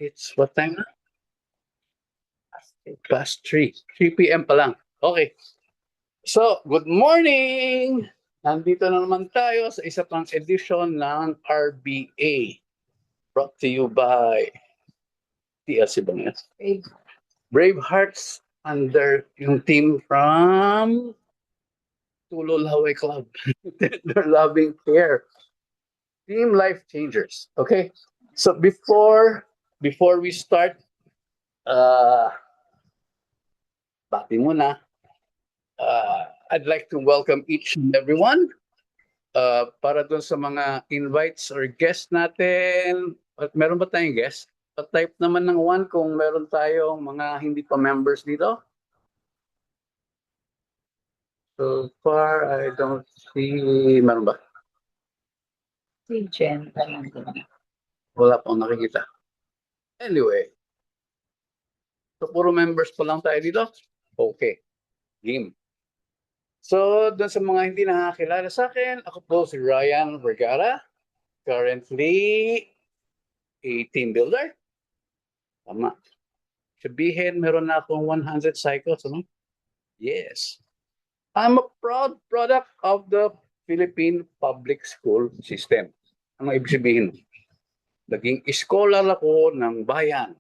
It's what time na? Past 3. 3 p.m. pa lang. Okay. So, good morning! Nandito na naman tayo sa isa pang edition ng RBA. Brought to you by TLC Bangas. Brave Hearts under yung team from Tulol Hawaii Club. They're loving care. Team Life Changers. Okay? So before we start, bati muna. I'd like to welcome each and everyone para dun sa mga invites or guests natin. At meron ba tayong guest? Type naman ng 1 kung meron tayong mga hindi pa members dito. So far, I don't see. Meron ba? Si Jen. Wala pang nakikita. Anyway. So puro members pa lang tayo dito? Okay. Game. So, doon sa mga hindi nakakilala sa akin, ako po si Ryan Vergara. Currently, a team builder. Tama. Sabihin, meron na akong 100 cycles, ano? Yes. I'm a proud product of the Philippine public school system. Ano ibig sabihin? Naging scholar ako ng bayan.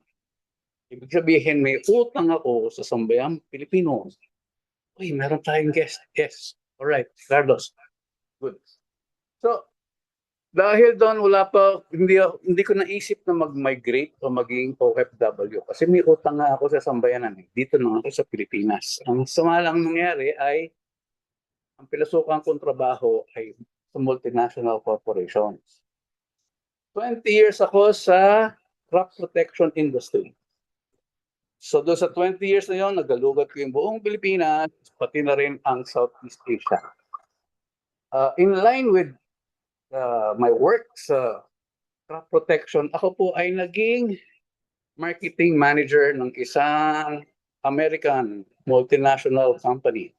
Ibig sabihin, may utang ako sa sambayang Pilipino. Uy, meron tayong guest. Yes. Alright, Carlos. Good. So, dahil doon wala pa, hindi ko naisip na mag-migrate o maging OFW. Kasi may utang nga ako sa sambayanan. Dito na ako sa Pilipinas. Ang samalang nangyari ay, ang pinasukan kong trabaho ay sa multinational corporations. 20 years ako sa crop protection industry. So doon sa 20 years na yun, nagalugat ko yung buong Pilipinas, pati na rin ang Southeast Asia. In line with my work sa crop protection, ako po ay naging marketing manager ng isang American multinational company.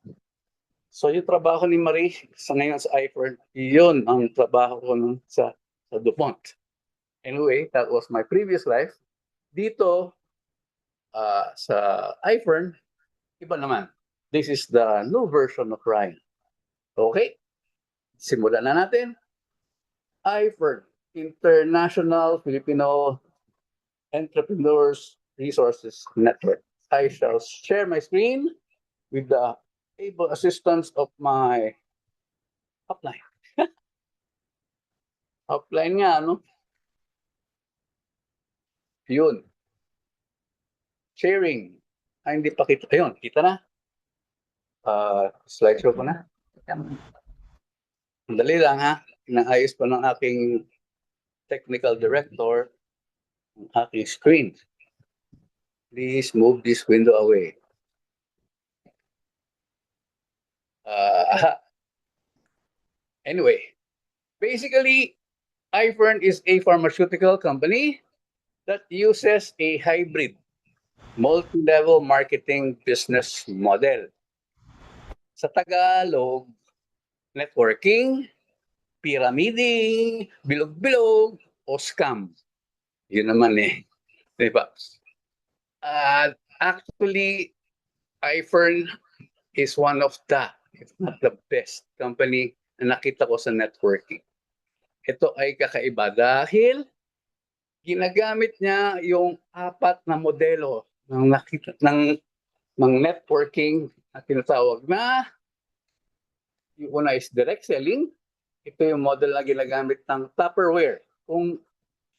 So yung trabaho ni Marie sa ngayon sa iFern, yun ang trabaho ko sa DuPont. Anyway, that was my previous life. Dito, sa iFern, iba naman. This is the new version of Ryan. Okay? Simulan na natin. iFern, International Filipino Entrepreneurs Resources Network. I shall share my screen with the able assistance of my upline. Upline nga, no? Yun. Sharing. Ay, hindi pa kita. Ayun, kita na. Slideshow ko na. Dali lang ha. Inaayos pa ng aking technical director ang aking screen. Please move this window away. Anyway, basically, iFern is a pharmaceutical company that uses a hybrid multi-level marketing business model. Sa Tagalog, networking, pyramiding, bilog-bilog, o scam. Yun naman eh. Diba? Actually, iFern is one of the, if not the best company na nakita ko sa networking. Ito ay kakaiba dahil ginagamit niya yung 4 na modelo ng networking na tinatawag na yung una is direct selling. Ito yung model na ginagamit ng Tupperware. Kung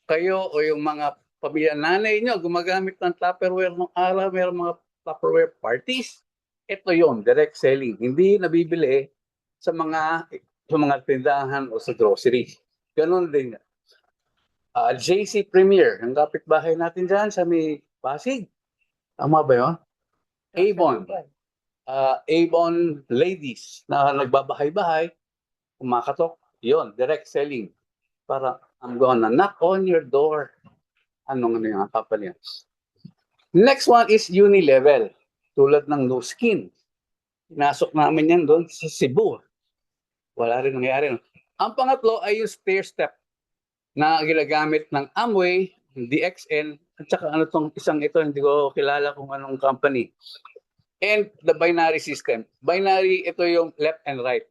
kayo o yung mga pamilya nanay nyo gumagamit ng Tupperware nung araw, mayroong mga Tupperware parties, ito yung direct selling. Hindi nabibili sa mga tindahan o sa grocery. Ganun din. JC Premier, ang kapitbahay natin dyan sa may Pasig. Tama ba yun? Avon. Avon ladies na nagbabahay-bahay, kumakatok, yun, direct selling. Para I'm gonna knock on your door. Anong yung company? Next one is Unilevel. Tulad ng No Skin. Pinasok namin yan doon sa Cebu. Wala rin nangyari. Ang pangatlo ay yung stair step na ginagamit ng Amway DXN, at saka ano tong isang ito, hindi ko kilala kung anong company. And the binary system. Binary, ito yung left and right.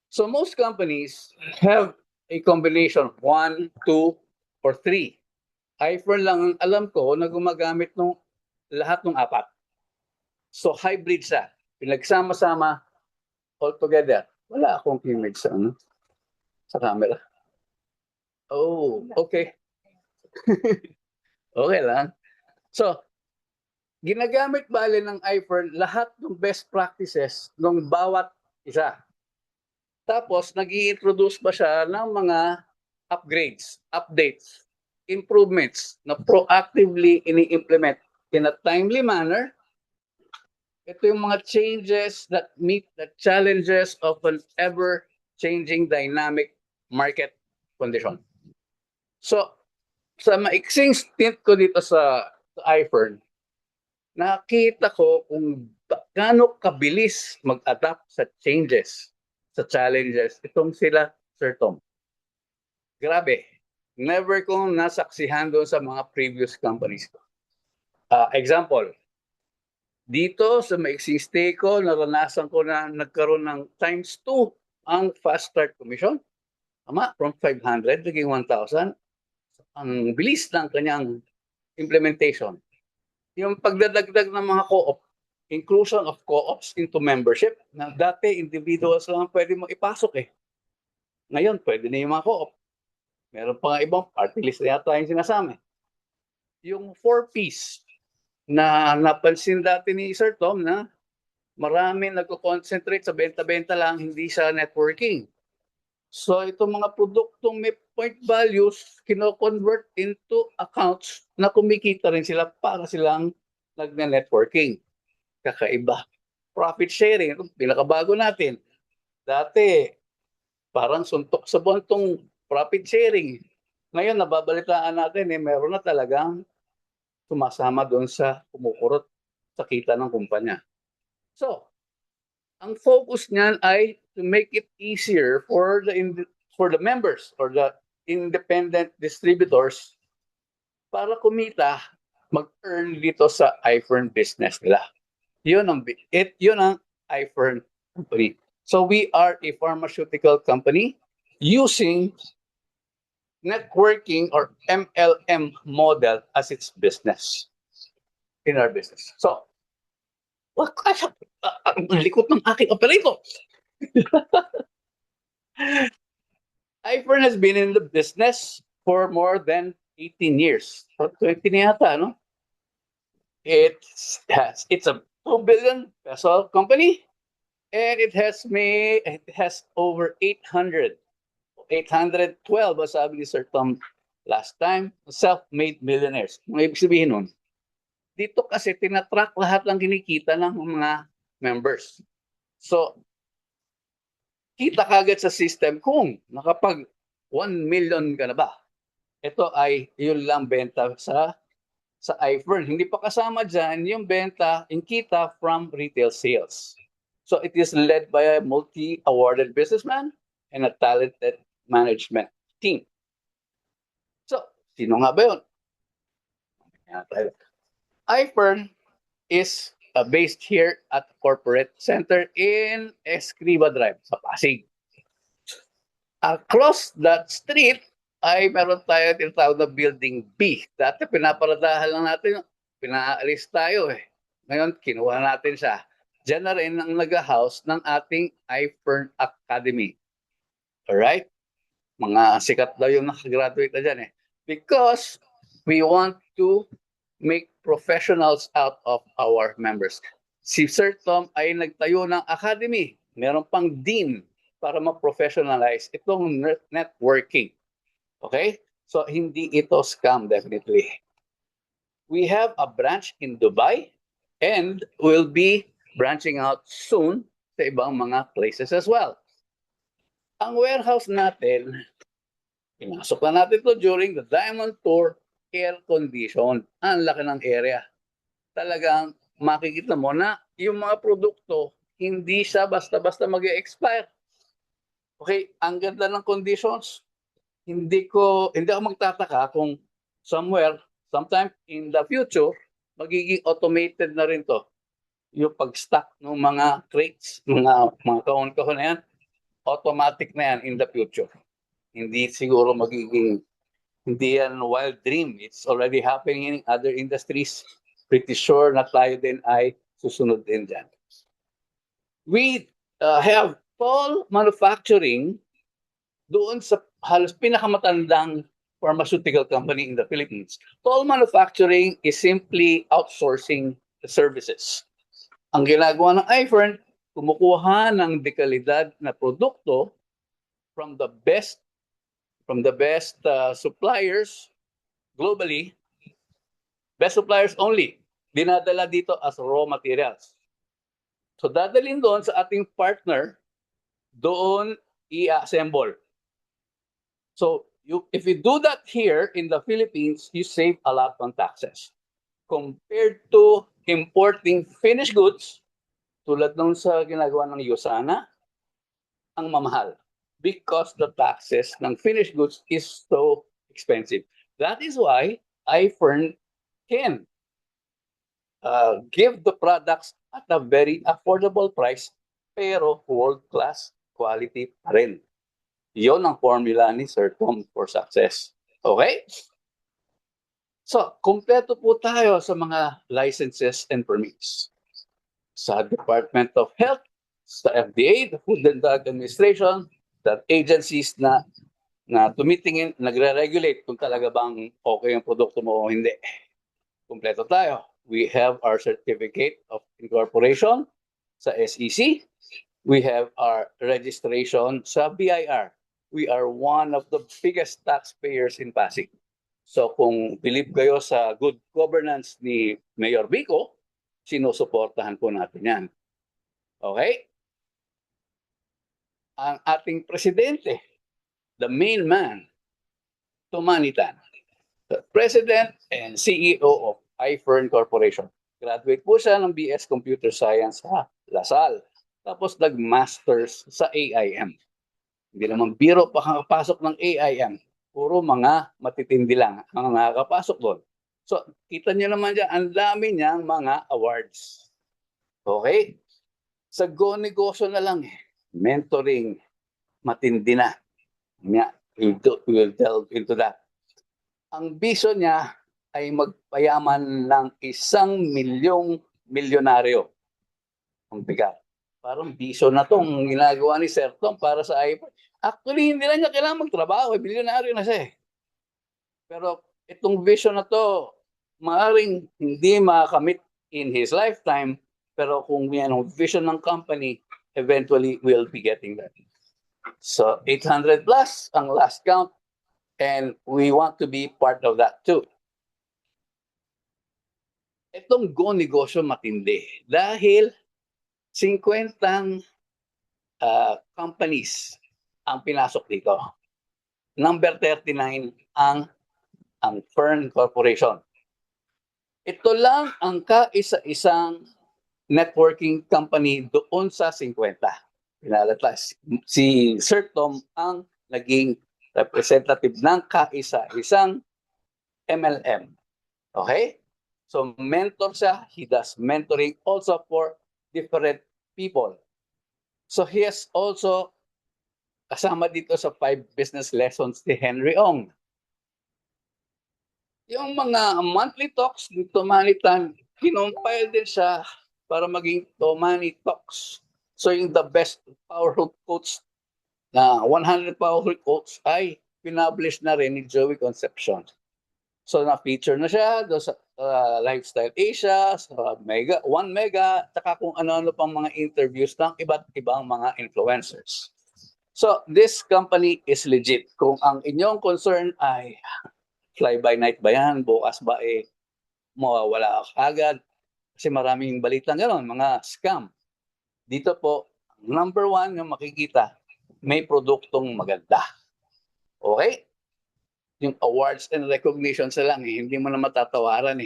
So most companies have a combination of 1, 2, or 3. iPhone lang ang alam ko na gumagamit ng lahat ng apat. So hybrid siya. Pinagsama-sama all together. Wala akong image sa sa camera. Oh, okay. Okay lang. So, ginagamit bale ng iPhone lahat ng best practices ng bawat isa. Tapos, nag-i-introduce pa siya ng mga upgrades, updates, improvements na proactively ini-implement in a timely manner. Ito yung mga changes that meet the challenges of an ever-changing dynamic market condition. So, sa maiksing stint ko dito sa iPhone, nakita ko kung gaano kabilis mag-adapt sa changes, sa challenges. Itong sila, Sir Tom. Grabe. Never kong nasaksihan doon sa mga previous companies ko. Example, dito sa maiksing stay ko, naranasan ko na nagkaroon ng ×2 ang fast start commission. Tama, from 500 naging 1,000. Ang bilis ng kanyang implementation. Yung pagdadagdag ng mga co-op, inclusion of co-ops into membership, na dati individuals lang pwede mo ipasok eh. Ngayon, pwede na yung mga co-op. Meron pa nga ibang party list na yata yung sinasama. Yung 4Ps na napansin dati ni Sir Tom na marami nagko-concentrate sa benta-benta lang, hindi sa networking. So itong mga produktong may point values, kino-convert into accounts na kumikita rin sila para silang nagne-networking. Kakaiba. Profit sharing, ito pinakabago natin. Dati, parang suntok sa buntong profit sharing. Ngayon, nababalitaan natin, meron na talagang sumasama doon sa kumukurot sa kita ng kumpanya. So, ang focus niyan ay to make it easier for the members or the independent distributors para kumita, mag-earn dito sa iPhone business nila. Yun ang iPhone company. So we are a pharmaceutical company using networking or MLM model as its business in our business. So, ang likot ng aking operator. iPhone has been in the business for more than 18 years. 20 na yata, no? It's a 2 billion peso company, and it has over 812, as sabi ni Sir Tom last time, self-made millionaires. Mga ibig sabihin nun, dito kasi tinatrack lahat ng kinikita ng mga members. So, kita kagad sa system kung nakapag 1 million ka na ba. Ito ay yun lang benta sa iPhone. Hindi pa kasama dyan yung benta, yung kita from retail sales. So it is led by a multi-awarded businessman and a talented management team. So, sino nga ba yun? iPhone is based here at the corporate center in Escriba Drive sa Pasig. Across that street ay meron tayo tinatawag na Building B. Dati pinaparadahan lang natin, pinaalis tayo eh. Ngayon, kinuha natin siya. Diyan na rin ang nag-house ng ating iPhone Academy. Alright? Mga sikat daw yung nakagraduate na dyan eh. Because we want to make professionals out of our members. Si Sir Tom ay nagtayo ng academy. Meron pang dean para ma-professionalize itong networking. Okay? So, hindi ito scam definitely. We have a branch in Dubai and will be branching out soon sa ibang mga places as well. Ang warehouse natin, pinasok na natin ito during the Diamond Tour, air condition. Ang laki ng area. Talagang makikita mo na yung mga produkto, hindi siya basta-basta mag-expire. Okay, ang ganda ng conditions. Hindi ako magtataka kung somewhere sometime in the future, magiging automated na rin to. Yung pag-stock ng mga crates, mga kahon-kahon na yan, automatic na yan in the future. Hindi siguro magiging, hindi yan wild dream. It's already happening in other industries. Pretty sure na tayo din ay susunod din dyan. We have toll manufacturing doon sa halos pinakamatandang pharmaceutical company in the Philippines. Toll manufacturing is simply outsourcing the services. Ang ginagawa ng iFern, kumukuha ng dekalidad na produkto from the best suppliers globally, best suppliers only, dinadala dito as raw materials. So dadalhin doon sa ating partner, doon i-assemble. So if you do that here in the Philippines, you save a lot on taxes. Compared to importing finished goods, tulad nung sa ginagawa ng Yosana, ang mamahal. Because the taxes ng finished goods is so expensive. That is why iFern can give the products at a very affordable price, pero world-class quality pa rin. Yon ang formula ni Sir Tom for success. Okay? So, kumpleto po tayo sa mga licenses and permits. Sa Department of Health, sa FDA, the Food and Drug Administration, that agencies na tumitingin, nagre-regulate kung talaga bang okay yung produkto mo o hindi. Kumpleto tayo. We have our certificate of incorporation sa SEC. We have our registration sa BIR. We are one of the biggest taxpayers in Pasig. So kung believe kayo sa good governance ni Mayor Vico, sinusuportahan po natin yan. Okay? Ang ating presidente, the main man, Tumanitan, the President and CEO of iFern Corporation. Graduate po siya ng BS Computer Science sa Lasal. Tapos nag-masters sa AIM. Hindi naman biro pa kakapasok ng AIM. Puro mga matitindi lang ang nakakapasok doon. So, kita nyo naman dyan, ang dami niyang mga awards. Okay? Sa Go Negosyo na lang mentoring, matindi na. We'll delve into that. Ang vision niya ay magpayaman ng 1,000,000,000 milyonaryo. Ang bigat. Parang vision na tong ginagawa ni Sir Tom para sa iPhone. Actually, hindi na niya kailangan magtrabaho. Milyonaryo na siya. Pero itong vision na to, maaaring hindi makakamit in his lifetime. Pero kung yan ang vision ng company, eventually we'll be getting that. So 800 plus ang last count. And we want to be part of that too. Itong Go Negosyo matindi. Dahil 50 companies ang pinasok dito. Number 39 ang Fern Corporation. Ito lang ang kaisa-isang networking company doon sa 50. Pinalatlas. Si Sir Tom ang naging representative ng kaisa-isang MLM. Okay? So mentor siya. He does mentoring also for different people. So he has also kasama dito sa 5 business lessons ni Henry Ong. Yung mga monthly talks ni Tumanitan, kinompile din siya para maging Tumani Talks. So yung the best powerful quotes na 100 powerful quotes ay pinablish na rin ni Joey Concepcion. So na-feature na siya doon sa Lifestyle Asia, sa One Mega, taka kung ano-ano pang mga interviews ng iba't ibang mga influencers. So this company is legit. Kung ang inyong concern ay fly-by-night ba yan, bukas ba mawawala agad, kasi maraming balitang gano'n, mga scam. Dito po, number 1 yung makikita, may produktong maganda. Okay? Yung awards and recognitions lang, hindi mo na matatawaran .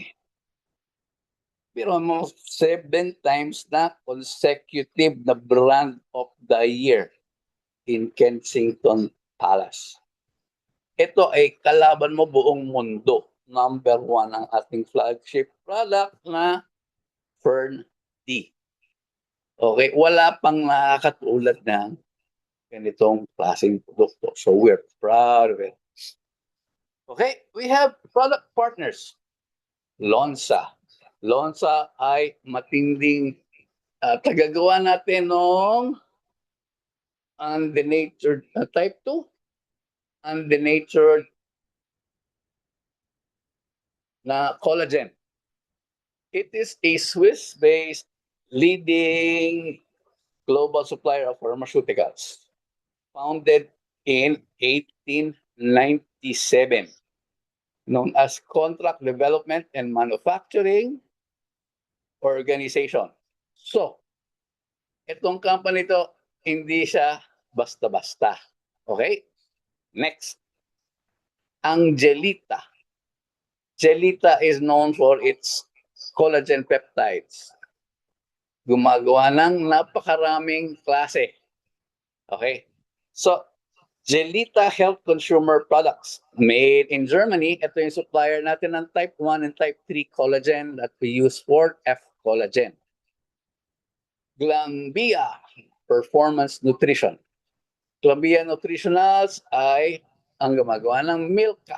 Pero mo 7 times na consecutive na brand of the year in Kensington Palace. Ito ay kalaban mo buong mundo. number 1 ang ating flagship product na Fern D. Okay, wala pang nakakatulad ng ganitong klaseng produkto. So we're proud of it. Okay, we have product partners. Lonza. Lonza ay matinding tagagawa natin ng undenatured type 2, undenatured na collagen. It is a Swiss-based leading global supplier of pharmaceuticals, founded in 1897, known as Contract Development and Manufacturing Organization. So, itong company to, hindi siya basta-basta. Okay? Next. Ang Gelita. Gelita is known for its collagen peptides. Gumagawa ng napakaraming klase. Okay? So, Gelita Health Consumer Products, made in Germany. Ito yung supplier natin ng type 1 and type 3 collagen that we use for F collagen. Glambia Performance Nutrition. Glambia Nutritionals ay ang gumagawa ng Milka,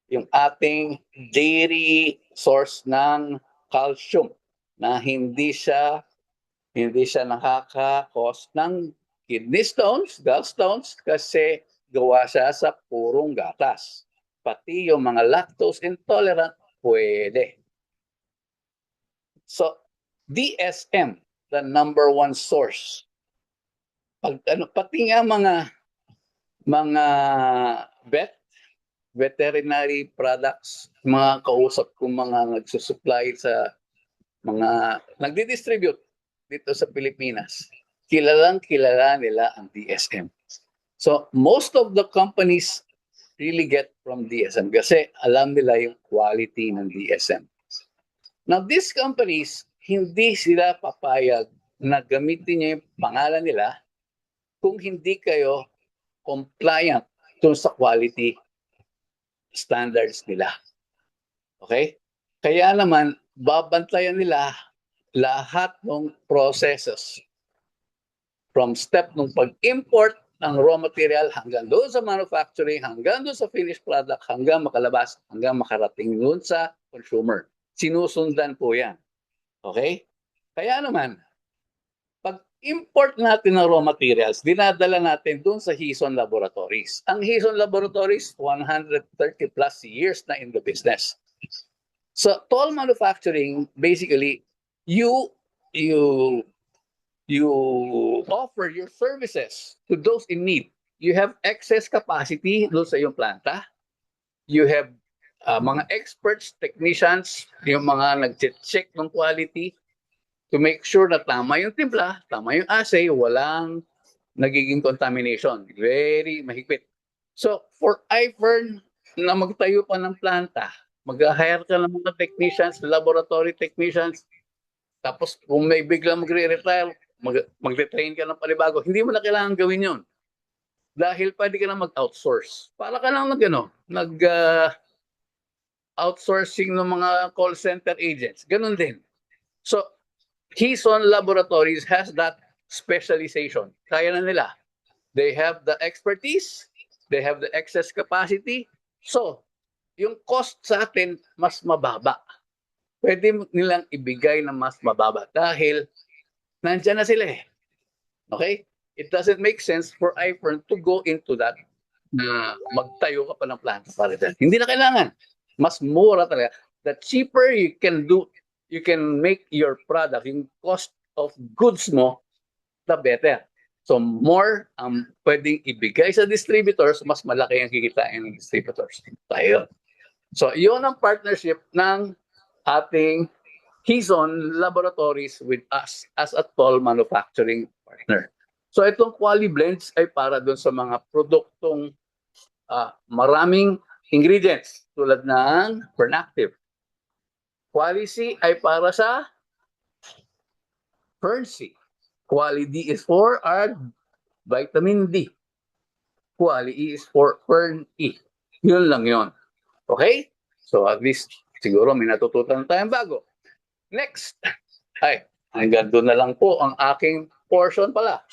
yung ating dairy source ng calcium na hindi siya nakaka-cause ng kidney stones, gallstones, kasi gawa siya sa purong gatas. Pati yung mga lactose intolerant, pwede. So, DSM, the number 1 source. Pati nga mga veterinary products, mga kausap kong mga nagsusupply sa mga nagdi-distribute dito sa Pilipinas, kilala nila ang DSM. So, most of the companies really get from DSM kasi alam nila yung quality ng DSM. Now, these companies, hindi sila papayag na gamitin niya yung pangalan nila kung hindi kayo compliant dun sa quality standards nila. Okay? Kaya naman, babantayan nila lahat ng processes. From step ng pag-import ng raw material hanggang doon sa manufacturing, hanggang doon sa finished product, hanggang makalabas, hanggang makarating doon sa consumer. Sinusundan po yan. Okay? Kaya naman, pag-import natin ng raw materials, dinadala natin doon sa Hison Laboratories. Ang Hison Laboratories, 130 plus years na in the business. So, toll manufacturing, basically, you offer your services to those in need. You have excess capacity doon sa iyong planta. You have mga experts, technicians, yung mga nag-check ng quality to make sure na tama yung timpla, tama yung assay, walang nagiging contamination. Very mahigpit. So, for iFern na magtayo pa ng planta, mag-hire ka ng mga technicians, laboratory technicians, tapos kung may biglang magre-retire, mag-retrain ka ng panibago, hindi mo na kailangan gawin yun. Dahil pwede ka na mag-outsource. Para ka lang outsourcing ng mga call center agents. Ganun din. So, Hison Laboratories has that specialization. Kaya na nila. They have the expertise, they have the excess capacity. So, yung cost sa atin mas mababa. Pwede nilang ibigay na mas mababa dahil nandyan na sila eh. Okay? It doesn't make sense for iFern to go into that na magtayo ka pa ng planta para dyan. Hindi na kailangan. Mas mura talaga. The cheaper you can make your product, yung cost of goods mo, the better. So more pwedeng ibigay sa distributors, mas malaki ang kikitain ng distributors. Tayo. So yun ang partnership ng ating Hison Laboratories with us as a toll manufacturing partner. So itong Quali Blends ay para doon sa mga produktong maraming ingredients tulad ng Fernactive. Quali C ay para sa Fern C. Quali D is for our vitamin D. Quali E is for Fern E. Yun lang yun. Okay? So at least, siguro may natutunan tayong bago. Next. Ay, hanggang doon na lang po ang aking portion pala.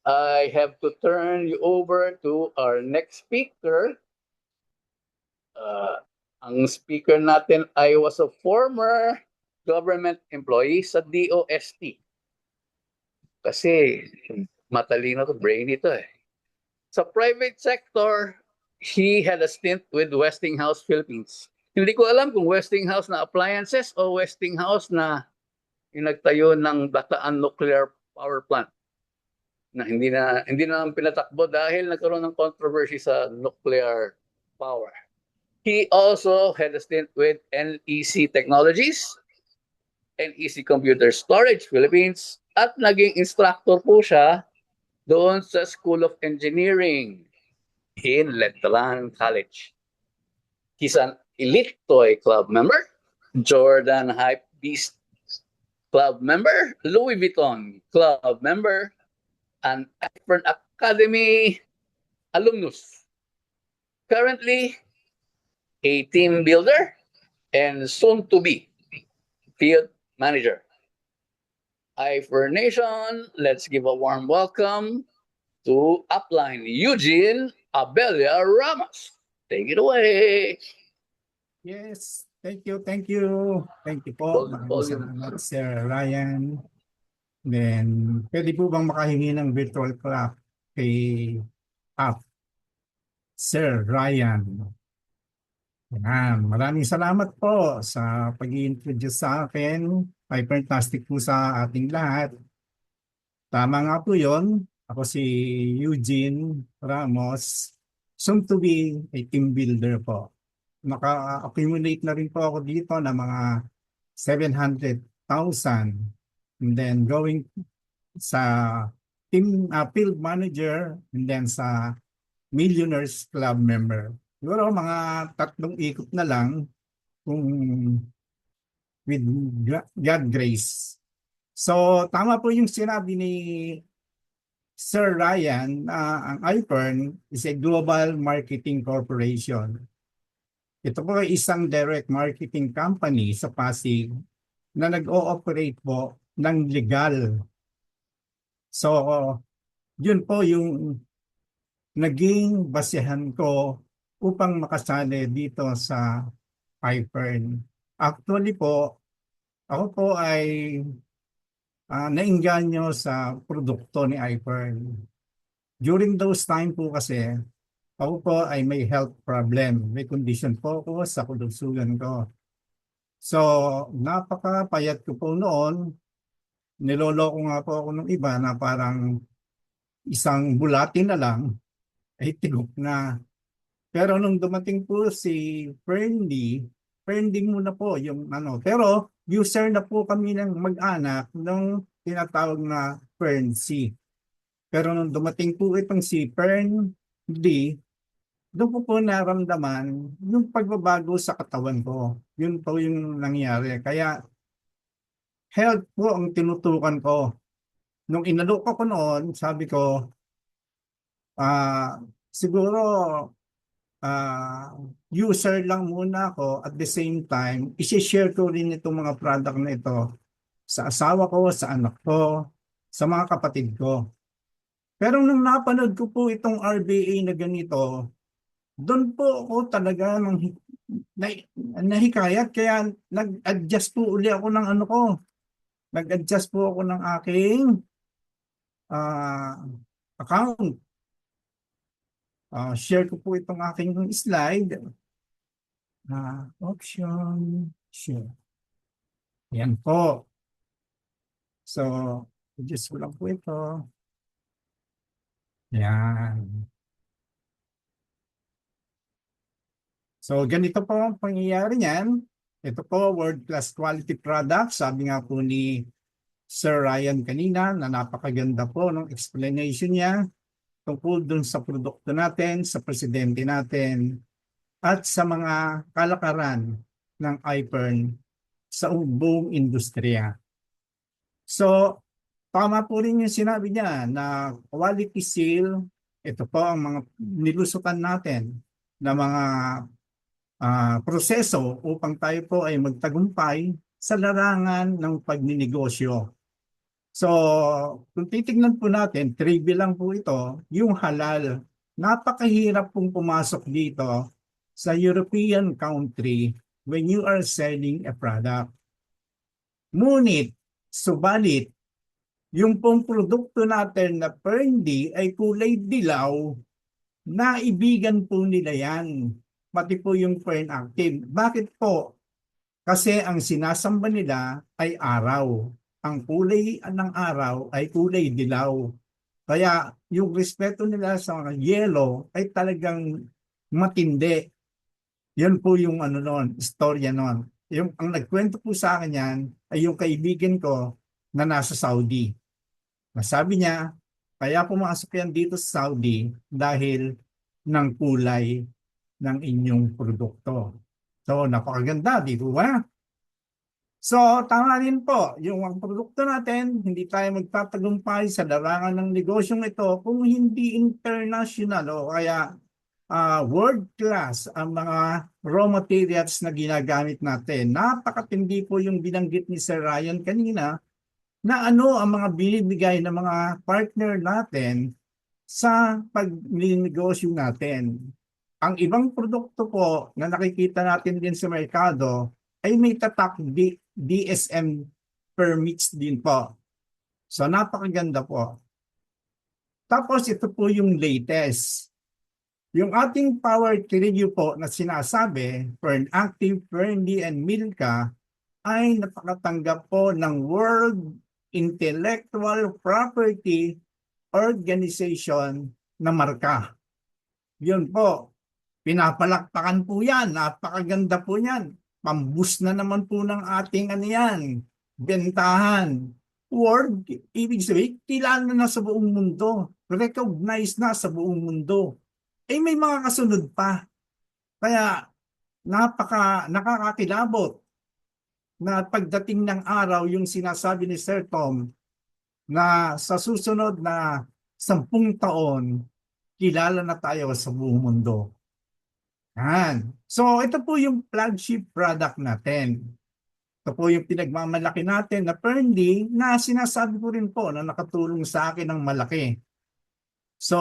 I have to turn you over to our next speaker. Ang speaker natin ay was a former government employee sa DOST. Kasi matalino to, brainy to eh. Sa private sector, he had a stint with Westinghouse Philippines. Hindi ko alam kung Westinghouse na appliances o Westinghouse na yung nagtayo ng Bataan Nuclear Power Plant na hindi na pinatakbo dahil nagkaroon ng controversy sa nuclear power. He also had a stint with NEC Technologies, NEC Computer Storage Philippines, at naging instructor po siya doon sa School of Engineering in Letran College. He's an Elite Toy Club member, Jordan Hype Beast Club member, Louis Vuitton Club member, an Iron Academy alumnus. Currently, a team builder and soon to be field manager. iFur Nation, let's give a warm welcome to Upline Eugene Abelia Ramos. Take it away. Yes, thank you, thank you. Thank you po. Maraming salamat, Sir Ryan. Then, pwede po bang makahingi ng virtual clap kay Sir Ryan? Yan. Maraming salamat po sa pag-i-introduce sa akin. Ay fantastic po sa ating lahat. Tama nga po yun. Ako si Eugene Ramos, soon to be a team builder po. Naka-accumulate na rin po ako dito ng mga 700,000. And then going sa team field manager and then sa Millionaires Club member. Siguro mga 3 ikot na lang kung with God grace. So tama po yung sinabi ni Sir Ryan na ang iFern is a global marketing corporation. Ito po ay isang direct marketing company sa Pasig na nag-ooperate po ng legal. So, yun po yung naging basehan ko upang makasali dito sa iFern. Actually po, ako po ay nainganyo sa produkto ni iFern. During those time po kasi, ako po ay may health problem. May condition po ako sa kalusugan ko. So, napakapayat ko po noon. Niloloko nga po ako ng iba na parang isang bulati na lang ay tigok na. Pero nung dumating po si Fernie muna po yung ano. Pero user na po kami ng mag-anak ng tinatawag na Fern-C. Pero nung dumating po itong si Fern-D, doon ko po naramdaman yung pagbabago sa katawan ko. Yun po yung nangyari. Kaya health po ang tinutukan ko. Nung inalok ko noon, sabi ko, siguro user lang muna ako at the same time, isi-share ko rin itong mga product na ito sa asawa ko, sa anak ko, sa mga kapatid ko. Pero nung napanood ko po itong RBA na ganito, doon po ako talaga nahikayat kaya nag-adjust po uli ako ng ano ko. Nag-adjust po ako ng aking account. Share ko po itong aking slide. Option, share. Yan po. So, adjust ko lang po ito. Yan. So, ganito po ang pangyayari niyan. Ito po, world-class quality product. Sabi nga po ni Sir Ryan kanina na napakaganda po ng explanation niya tungkol dun sa produkto natin, sa presidente natin, at sa mga kalakaran ng iFern sa buong industriya. So, tama po rin yung sinabi niya na quality seal, ito po ang mga nilusutan natin na mga proseso upang tayo po ay magtagumpay sa larangan ng pagninegosyo. So, kung titignan po natin, trivia lang po ito, yung halal. Napakahirap pong pumasok dito sa European country when you are selling a product. Ngunit, subalit, yung pong produkto natin na Perndy ay kulay dilaw, naibigan po nila yan. Pati po yung Fern Active. Bakit po? Kasi ang sinasamba nila ay araw. Ang kulay ng araw ay kulay dilaw. Kaya yung respeto nila sa mga yellow ay talagang matindi. Yan po yung ano noon, istorya noon. Yung ang nagkwento po sa akin yan ay yung kaibigan ko na nasa Saudi. Nasabi niya, kaya pumasok yan dito sa Saudi dahil ng kulay ng inyong produkto. So, napakaganda, di ba? So, tama rin po, yung ang produkto natin, hindi tayo magtatagumpay sa larangan ng negosyong ito kung hindi international o kaya world class ang mga raw materials na ginagamit natin. Napakatindi po yung binanggit ni Sir Ryan kanina na ano ang mga binibigay ng mga partner natin sa pag-negosyo natin. Ang ibang produkto po na nakikita natin din sa merkado ay may tatak DSM permits din po. So napakaganda po. Tapos ito po yung latest. Yung ating power review po na sinasabi, Fern Active, Perndy, and Milka ay napakatanggap po ng World Intellectual Property Organization na marka. Yun po, pinapalakpakan po yan, napakaganda po yan. Pambus na naman po ng ating ano yan, bentahan. World, ibig sabihin, kilala na sa buong mundo, recognized na sa buong mundo. Eh may mga kasunod pa. Kaya nakakakilabot na pagdating ng araw yung sinasabi ni Sir Tom na sa susunod na 10 taon, kilala na tayo sa buong mundo. Yan. So ito po yung flagship product natin. Ito po yung pinagmamalaki natin na Perndy na sinasabi ko rin po na nakatulong sa akin ng malaki. So,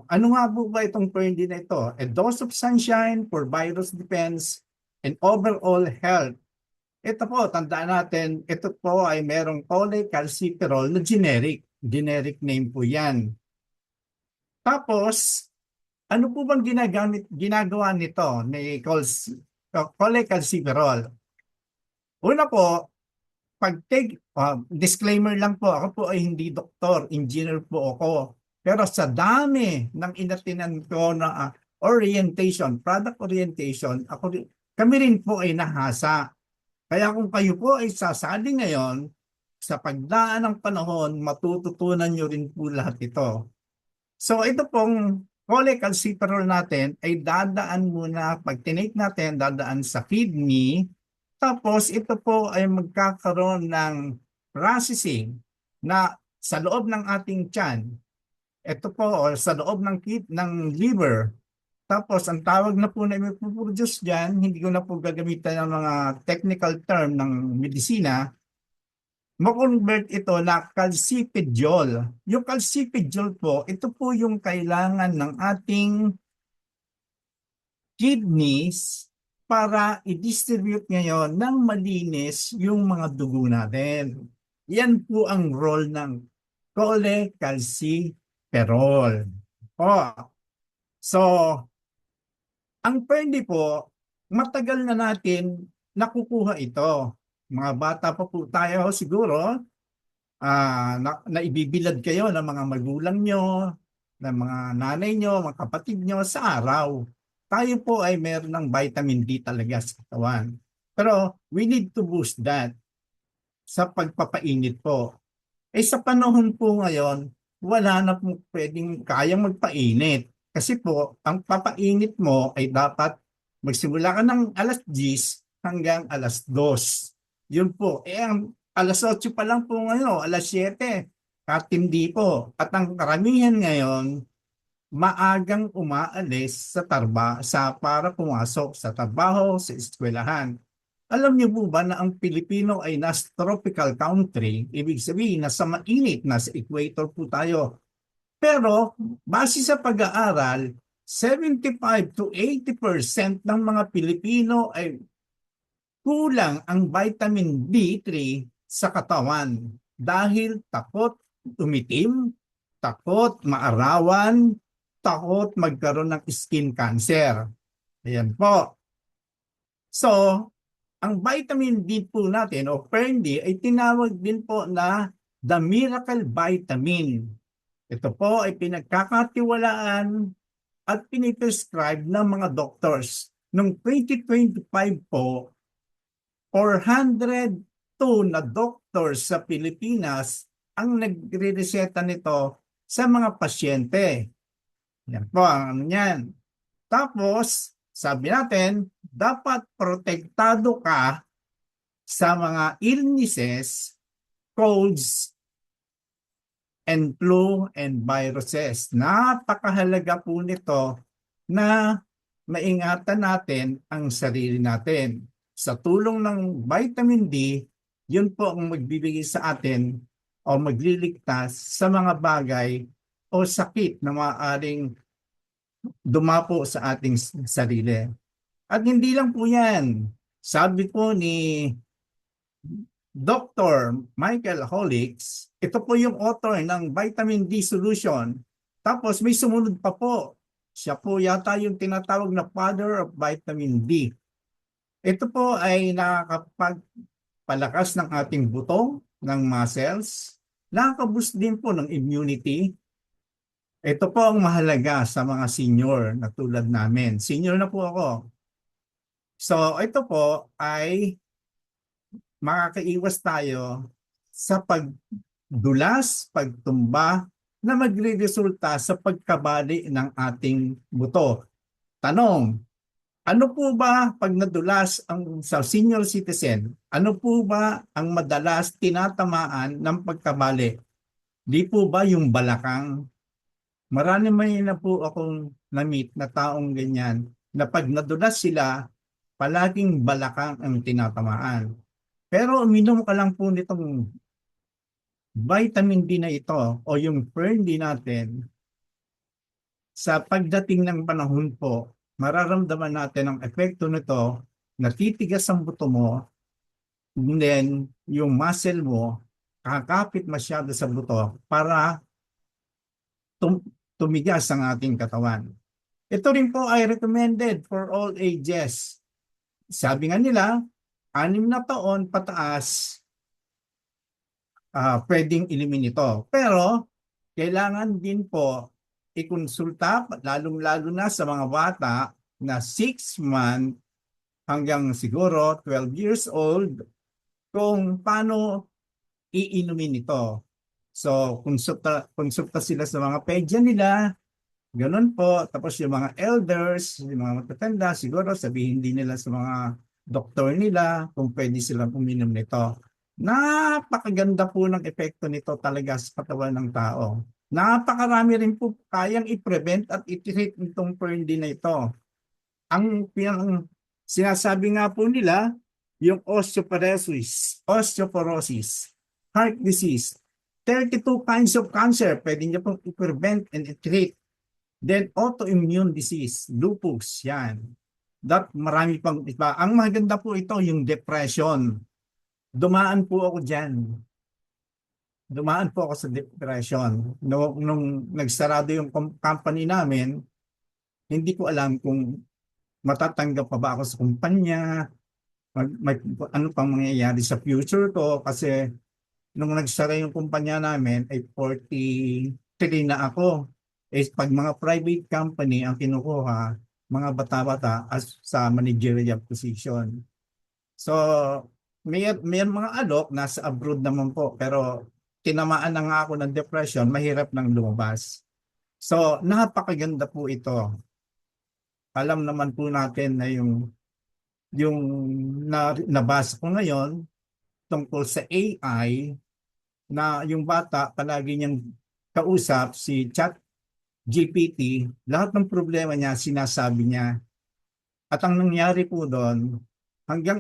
ano nga po ba itong Perndy na ito? A dose of sunshine for virus defense and overall health. Ito po, tandaan natin, ito po ay merong cholecalciferol na generic. Generic name po yan. Tapos, ano po bang ginagawa nito ni cholecalciferol? Una po, disclaimer lang po, ako po ay hindi doktor, engineer po ako. Pero sa dami ng inatinan ko na product orientation, kami rin po ay nahasa. Kaya kung kayo po ay sasali ngayon, sa pagdaan ng panahon, matututunan nyo rin po lahat ito. So ito pong cholecalciferol natin ay dadaan muna, pag tinake natin, dadaan sa kidney. Tapos ito po ay magkakaroon ng processing na sa loob ng ating tiyan. Ito po sa loob ng liver. Tapos ang tawag na po na ipoproduce dyan, hindi ko na po gagamitan ng mga technical term ng medisina, ma-convert ito na calcipediol. Yung calcipediol po, ito po yung kailangan ng ating kidneys para i-distribute ngayon ng malinis yung mga dugo natin. Yan po ang role ng cholecalciferol. So, ang Perndy po, matagal na natin nakukuha ito. Mga bata pa po tayo siguro, na ibibilad kayo ng mga magulang nyo, ng mga nanay nyo, mga kapatid nyo sa araw. Tayo po ay meron ng vitamin D talaga sa katawan. Pero we need to boost that sa pagpapainit po. Sa panahon po ngayon, wala na po pwedeng kayang magpainit. Kasi po, ang papainit mo ay dapat magsimula ka ng alas 10 hanggang alas 2. Yun po. Ang alas 8 pa lang po ngayon, alas 7. Katindi po. At ang karamihan ngayon, maagang umaalis para pumasok sa trabaho, sa eskwelahan. Alam niyo po ba na ang Pilipino ay nasa tropical country, ibig sabihin nasa mainit, nasa equator po tayo. Pero base sa pag-aaral, 75 to 80% ng mga Pilipino ay kulang ang vitamin D3 sa katawan dahil takot umitim, takot maarawan, takot magkaroon ng skin cancer. Ayan po. So, ang vitamin D po natin o PERD ay tinawag din po na the miracle vitamin. Ito po ay pinagkakatiwalaan at piniprescribe ng mga doctors. Noong 2025 po, 402 na doctors sa Pilipinas ang nagre-reseta nito sa mga pasyente. Yan po ang ano yan. Tapos, sabi natin, dapat protektado ka sa mga illnesses, colds, and flu and viruses. Napakahalaga po nito na maingatan natin ang sarili natin. Sa tulong ng vitamin D, yun po ang magbibigay sa atin o magliligtas sa mga bagay o sakit na maaaring dumapo sa ating sarili. At hindi lang po yan. Sabi po ni Dr. Michael Holix, ito po yung author ng vitamin D solution. Tapos may sumunod pa po. Siya po yata yung tinatawag na father of vitamin D. Ito po ay nakakapagpalakas ng ating buto, ng muscles, nakakaboost din po ng immunity. Ito po ang mahalaga sa mga senior na tulad namin. Senior na po ako. So ito po ay makakaiwas tayo sa pagdulas, pagtumba na magre-resulta sa pagkabali ng ating buto. Tanong, ano po ba pag nadulas sa senior citizen, ano po ba ang madalas tinatamaan ng pagkabali? Di po ba yung balakang? Marami may na po akong na-meet na taong ganyan na pag nadulas sila, palaging balakang ang tinatamaan. Pero uminom ka lang po nitong vitamin D na ito o yung PERD natin, sa pagdating ng panahon po, mararamdaman natin ang epekto nito, natitigas ang buto mo, and then yung muscle mo, kakapit masyado sa buto para tumigas ang ating katawan. Ito rin po ay recommended for all ages. Sabi nga nila, 6 na taon pataas, pwedeng ilimin ito. Pero, kailangan din po ikonsulta, lalong-lalo na sa mga bata na 6 months hanggang siguro 12 years old, kung paano iinumin ito. So, konsulta sila sa mga pedya nila, ganun po. Tapos yung mga elders, yung mga matatanda, siguro sabihin din nila sa mga doktor nila kung pwede silang uminom nito. Napakaganda po ng epekto nito talaga sa katawan ng tao. Napakarami rin po kayang i-prevent at i-treat itong PERD na ito. Ang sinasabi nga po nila, yung osteoporosis, heart disease, 32 kinds of cancer, pwede niyo pong i-prevent and i-treat. Then autoimmune disease, lupus, yan. Marami pang iba. Ang maganda po ito, yung depression. Dumaan po ako dyan. Dumaan po ako sa depression. Nung nagsarado yung company namin, hindi ko alam kung matatanggap pa ba ako sa kumpanya, ano pang mangyayari sa future ko, kasi nung nagsara yung kumpanya namin ay 43 na ako. Pag mga private company ang kinukuha, mga bata-bata sa managerial position. So, may mga alok nasa abroad naman po, pero tinamaan na nga ako ng depression, mahirap nang lumabas. So, napakaganda po ito. Alam naman po natin na yung nabasa ko ngayon tungkol sa AI, na yung bata palagi niyang kausap si GPT, lahat ng problema niya sinasabi niya. At ang nangyari po doon, hanggang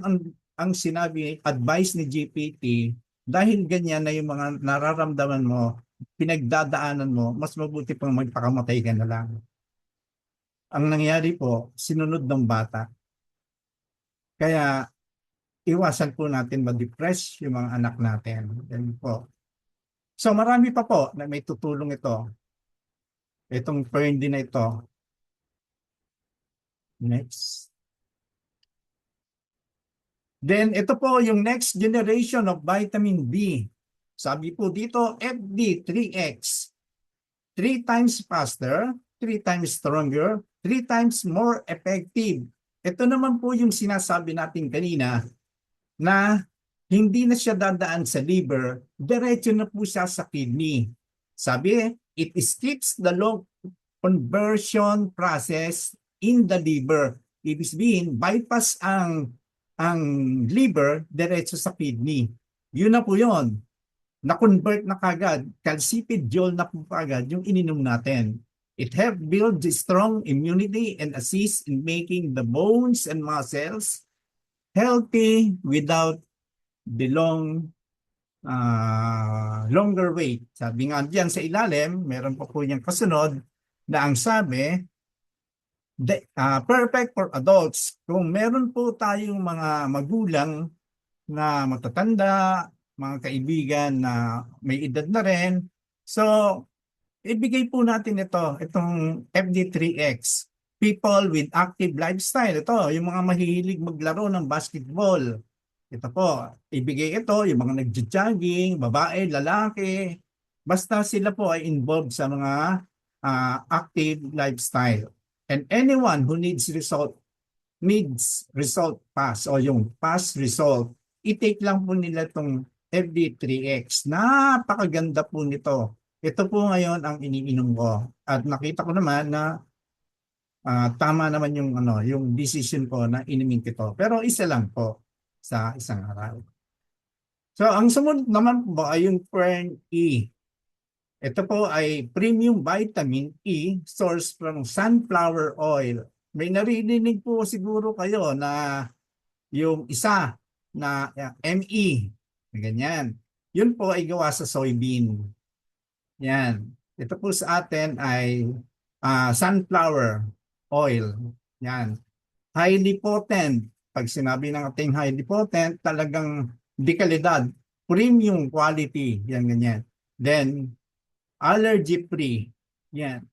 ang sinabi, advice ni GPT, dahil ganyan na yung mga nararamdaman mo, pinagdadaanan mo, mas mabuti pang magpakamatay ka na lang. Ang nangyari po, sinunod ng bata. Kaya iwasan po natin ma-depress yung mga anak natin. Yan po. So marami pa po na may tutulong ito. Itong Ferndi na ito. Next. Then ito po yung next generation of vitamin D. Sabi po dito, FD3X. 3 times faster, 3 times stronger, 3 times more effective. Ito naman po yung sinasabi natin kanina na hindi na siya dadaan sa liver, diretso na po siya sa kidney. Sabi, it skips the long conversion process in the liver. Ibig sabihin, bypass ang liver diretso sa kidney. Yun na po yun. Na-convert na kagad. Calcifidiol na po kagad yung ininom natin. It helps build the strong immunity and assists in making the bones and muscles healthy without the longer wait. Sabi nga diyan sa ilalim, meron pa po yung kasunod na ang sabi, perfect for adults. Kung meron po tayong mga magulang na matatanda, mga kaibigan na may edad na rin, so ibigay po natin itong FD3X. People with active lifestyle. Ito, yung mga mahilig maglaro ng basketball. Ito po, ibigay ito yung mga nagja-jogging, babae, lalaki. Basta sila po ay involved sa mga active lifestyle. And anyone who needs result pass o yung pass result, i-take lang po nila itong FD3X. Napakaganda po nito. Ito po ngayon ang iniinom ko. At nakita ko naman na tama naman yung decision ko na inumin ko. Pero isa lang po sa isang araw. So ang sumunod naman po ay yung Fern E. Ito po ay premium vitamin E sourced from sunflower oil. May narinig po siguro kayo na yung isa na ME. Ganyan. Yun po ay gawa sa soybean. Yan. Ito po sa atin ay sunflower oil. Yan. Highly potent. Pag sinabi ng ating highly potent, talagang dekalidad. Premium quality. Yan, ganyan. Then, allergy free. Yan.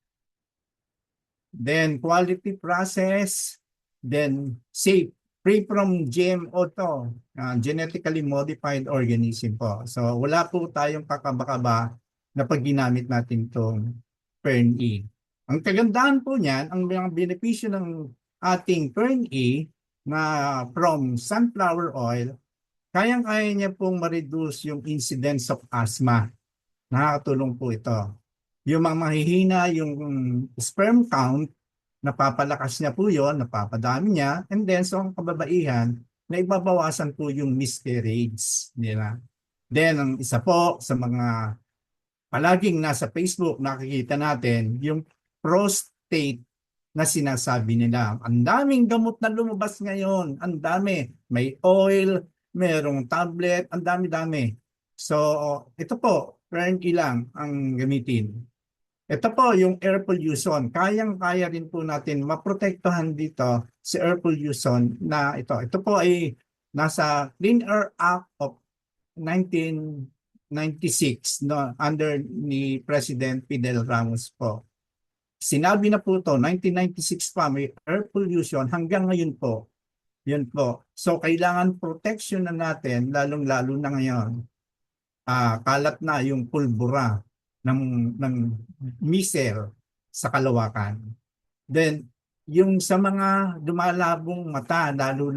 Then, quality process. Then, safe. Free from GMO to. Genetically modified organism po. So, wala po tayong kakaba-kaba na pag ginamit natin itong Fern E. Ang kagandahan po niyan, ang mga benepisyo ng ating Fern E na from sunflower oil, kayang-kaya niya pong ma-reduce yung incidence of asthma. Nakakatulong po ito. Yung mga mahihina, yung sperm count, napapalakas niya po yun, napapadami niya, and then so ang kababaihan, na ibabawasan po yung miscarriage nila. Then ang isa po sa mga palaging nasa Facebook nakikita natin, yung prostate na sinasabi nila. Ang daming gamot na lumabas ngayon, ang dami. May oil, merong tablet, ang dami-dami. So ito po, Fern E lang ang gamitin. Ito po yung air pollution. Kayang-kaya rin po natin maprotektahan dito si air pollution na ito. Ito po ay nasa Clean Air Act of 1996 no, under ni President Fidel Ramos po. Sinabi na po ito, 1996 pa may air pollution hanggang ngayon po. Yun po. So kailangan protection na natin lalong-lalo na ngayon. Kalat na yung pulbura ng miser sa kalawakan. Then, yung sa mga dumalabong mata, lalo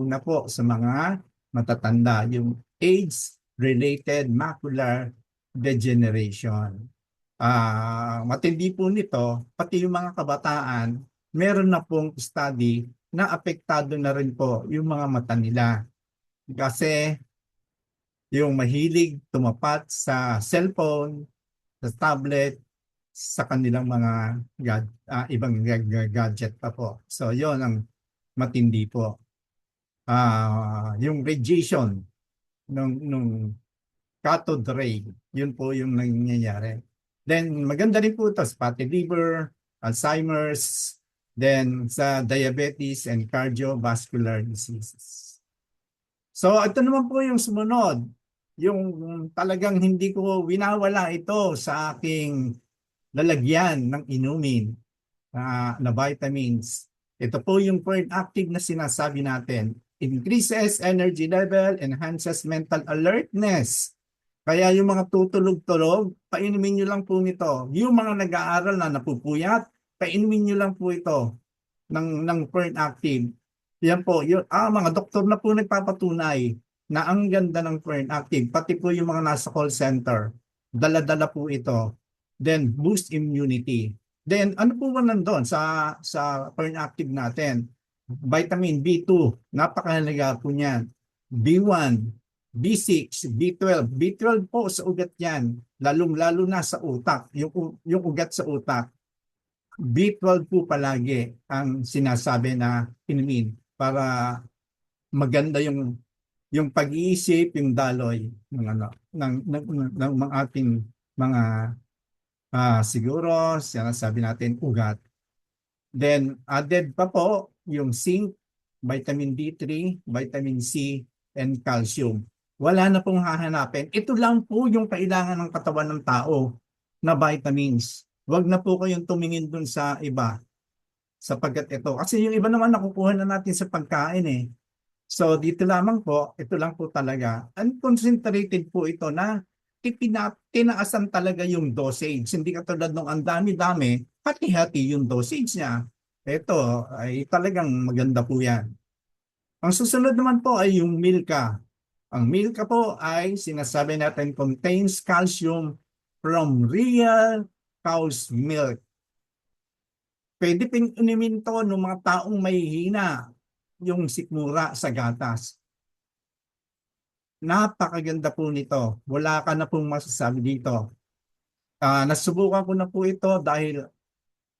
na po sa mga matatanda, yung age-related macular degeneration. Matindi po nito, pati yung mga kabataan, meron na pong study na apektado na rin po yung mga mata nila. Kasi yung mahilig tumapat sa cellphone, sa tablet, sa kanilang mga ibang gadget pa po. So, yon ang matindi po. Yung radiation nung cathode ray, yun po yung nangyayari. Then, maganda rin po ito sa fatty liver, Alzheimer's, then sa diabetes and cardiovascular diseases. So, ito naman po yung sumunod. Yung talagang hindi ko winawala ito sa aking lalagyan ng inumin na vitamins. Ito po yung point active na sinasabi natin. Increases energy level, enhances mental alertness. Kaya yung mga tutulog-tulog, painumin nyo lang po nito. Yung mga nag-aaral na napupuyat, painumin nyo lang po ito ng point active. Yan po, mga doktor na po nagpapatunay na ang ganda ng point active. Pati po yung mga nasa call center, dala-dala po ito. Then boost immunity. Then ano po ba nandun sa point active natin? Vitamin B2, napakahalaga po niyan. B1, B6, B12. B12 po sa ugat yan, lalong-lalo na sa utak, yung ugat sa utak. B12 po palagi ang sinasabi na inumin para maganda yung pag-iisip, yung daloy ng mga ating mga siguro sinasabi natin ugat. Then added pa po yung zinc, vitamin D3, vitamin C, and calcium. Wala na pong hahanapin. Ito lang po yung kailangan ng katawan ng tao na vitamins. Huwag na po kayong tumingin dun sa iba sapagkat ito. Kasi yung iba naman nakukuha na natin sa pagkain eh. So dito lamang po, ito lang po talaga. And concentrated po ito na tinaasan talaga yung dosage. Hindi katulad nung ang dami-dami, hati-hati yung dosage niya. Ito ay talagang maganda po yan. Ang susunod naman po ay yung Milka. Ang Milka po ay sinasabi natin contains calcium from real cow's milk. Pwede inumin to ng mga taong mahihina yung sikmura sa gatas. Napakaganda po nito. Wala ka na pong masasabi dito. Nasubukan ko na po ito dahil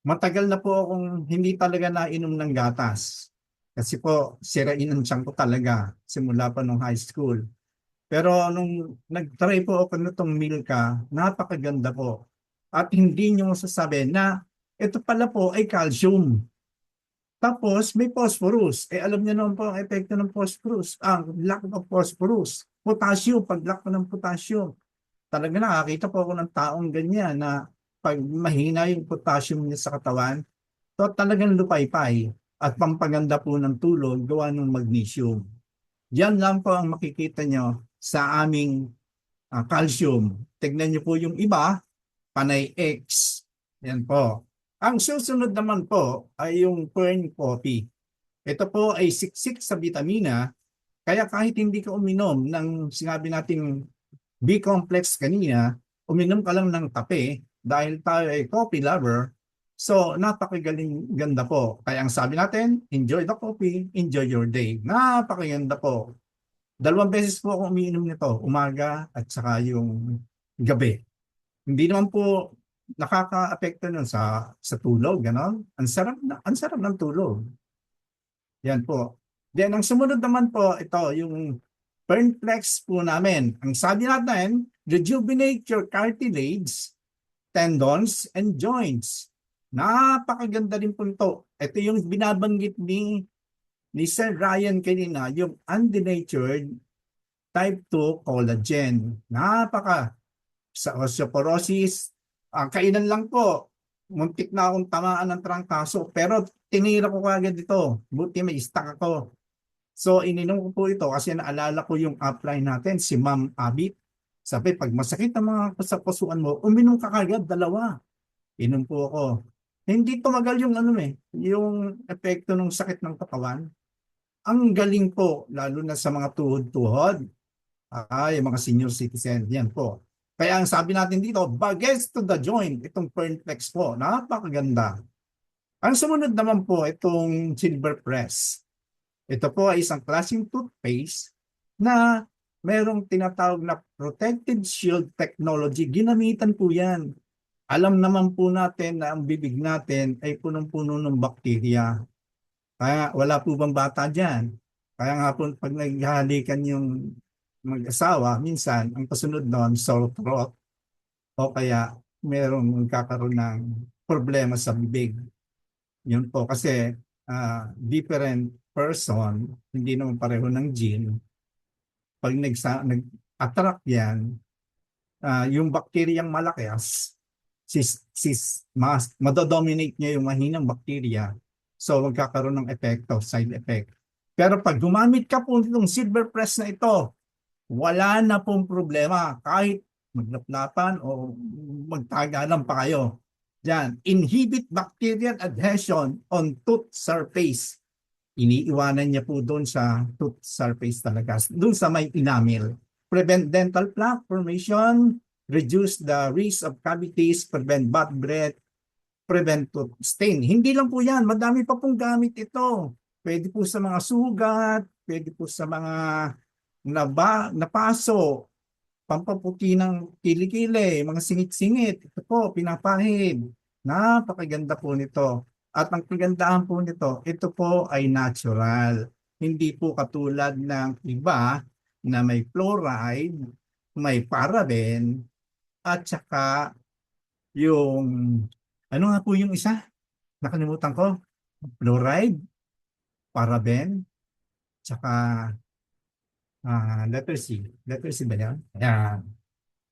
matagal na po akong hindi talaga nainom ng gatas. Kasi po, sirain ang tiyan ko talaga simula pa nung high school. Pero nung nag-try po ako nitong Milka, napakaganda po. At hindi nyo masasabi na ito pala po ay calcium. Tapos may phosphorus. Alam niyo naman po ang epekto ng phosphorus. Lack of phosphorus. Potassium, pag-lack ng potassium. Talaga nakakita po ako ng taong ganyan na pag mahina yung potassium niya sa katawan, to talagang lupaypay at pampaganda po ng tulog gawa ng magnesium. Yan lang po ang makikita nyo sa aming calcium. Tignan nyo po yung iba, panay X. Yan po. Ang susunod naman po ay yung Fern Coffee. Ito po ay siksik sa vitamina, kaya kahit hindi ka uminom ng sinabi nating B-complex kanina, uminom ka lang ng kape dahil tayo ay coffee lover, so napakagaling ganda po. Kaya ang sabi natin, enjoy the coffee, enjoy your day. Napakaganda po. 2 beses po ako umiinom nito, umaga at saka yung gabi. Hindi naman po nakaka-apekto nun sa tulog, gano'n. Ang sarap ng tulog. Yan po. Then ang sumunod naman po, ito yung Fernplex po namin. Ang sabi natin, rejuvenate your cartilage, tendons, and joints. Napakaganda rin po ito. Ito yung binabanggit ni Sir Ryan kanina, yung undenatured type 2 collagen. Sa osteoporosis, kainan lang po. Muntik na akong tamaan ng trangkaso. Pero tinira ko kagad ito. Buti may stock ako. So ininom ko po ito kasi naalala ko yung upline natin, si Ma'am Abit. Sabi, pag masakit ang mga sa pusuan mo, uminom ka kagad, 2. Inom po ako. Hindi tumagal yung yung epekto ng sakit ng katawan. Ang galing po, lalo na sa mga tuhod-tuhod. Yung mga senior citizen, yan po. Kaya ang sabi natin dito, baguettes to the joint, itong Fernplex po, napakaganda. Ang sumunod naman po, itong Silver Press. Ito po ay isang klaseng toothpaste na merong tinatawag na protected shield technology. Ginamitan po yan Alam naman po natin na ang bibig natin ay punong-puno ng bakterya. Kaya wala po bang bata dyan? Kaya nga po pag naghahalikan yung mag-asawa, minsan ang kasunod doon, sore throat o kaya merong magkakaroon ng problema sa bibig. Yun po kasi different person, hindi naman pareho ng gene. Pag nag-attract yan, yung bakteriyang malakas, madodominate niya yung mahinang bakterya. So magkakaroon ng epekto, side effect. Pero pag gumamit ka po ng silver press na ito, wala na pong problema. Kahit maglaplapan o magtagalan pa kayo. Diyan, inhibit bacterial adhesion on tooth surface. Iniiwanan niya po doon sa tooth surface talaga. Doon sa may enamel. Prevent dental plaque formation, reduce the risk of cavities, prevent bad breath, prevent tooth stain. Hindi lang po yan, madami pa pong gamit ito. Pwede po sa mga sugat, pwede po sa mga napaso, pampaputi ng kilikili, mga singit-singit. Ito po, pinapahid. Napakaganda po nito. At ang kagandahan po nito, ito po ay natural. Hindi po katulad ng iba na may fluoride, may paraben, at saka yung, ano nga po yung isa? Nakalimutan ko. Fluoride, paraben, saka letter C. Letter C ba yan? Ayan.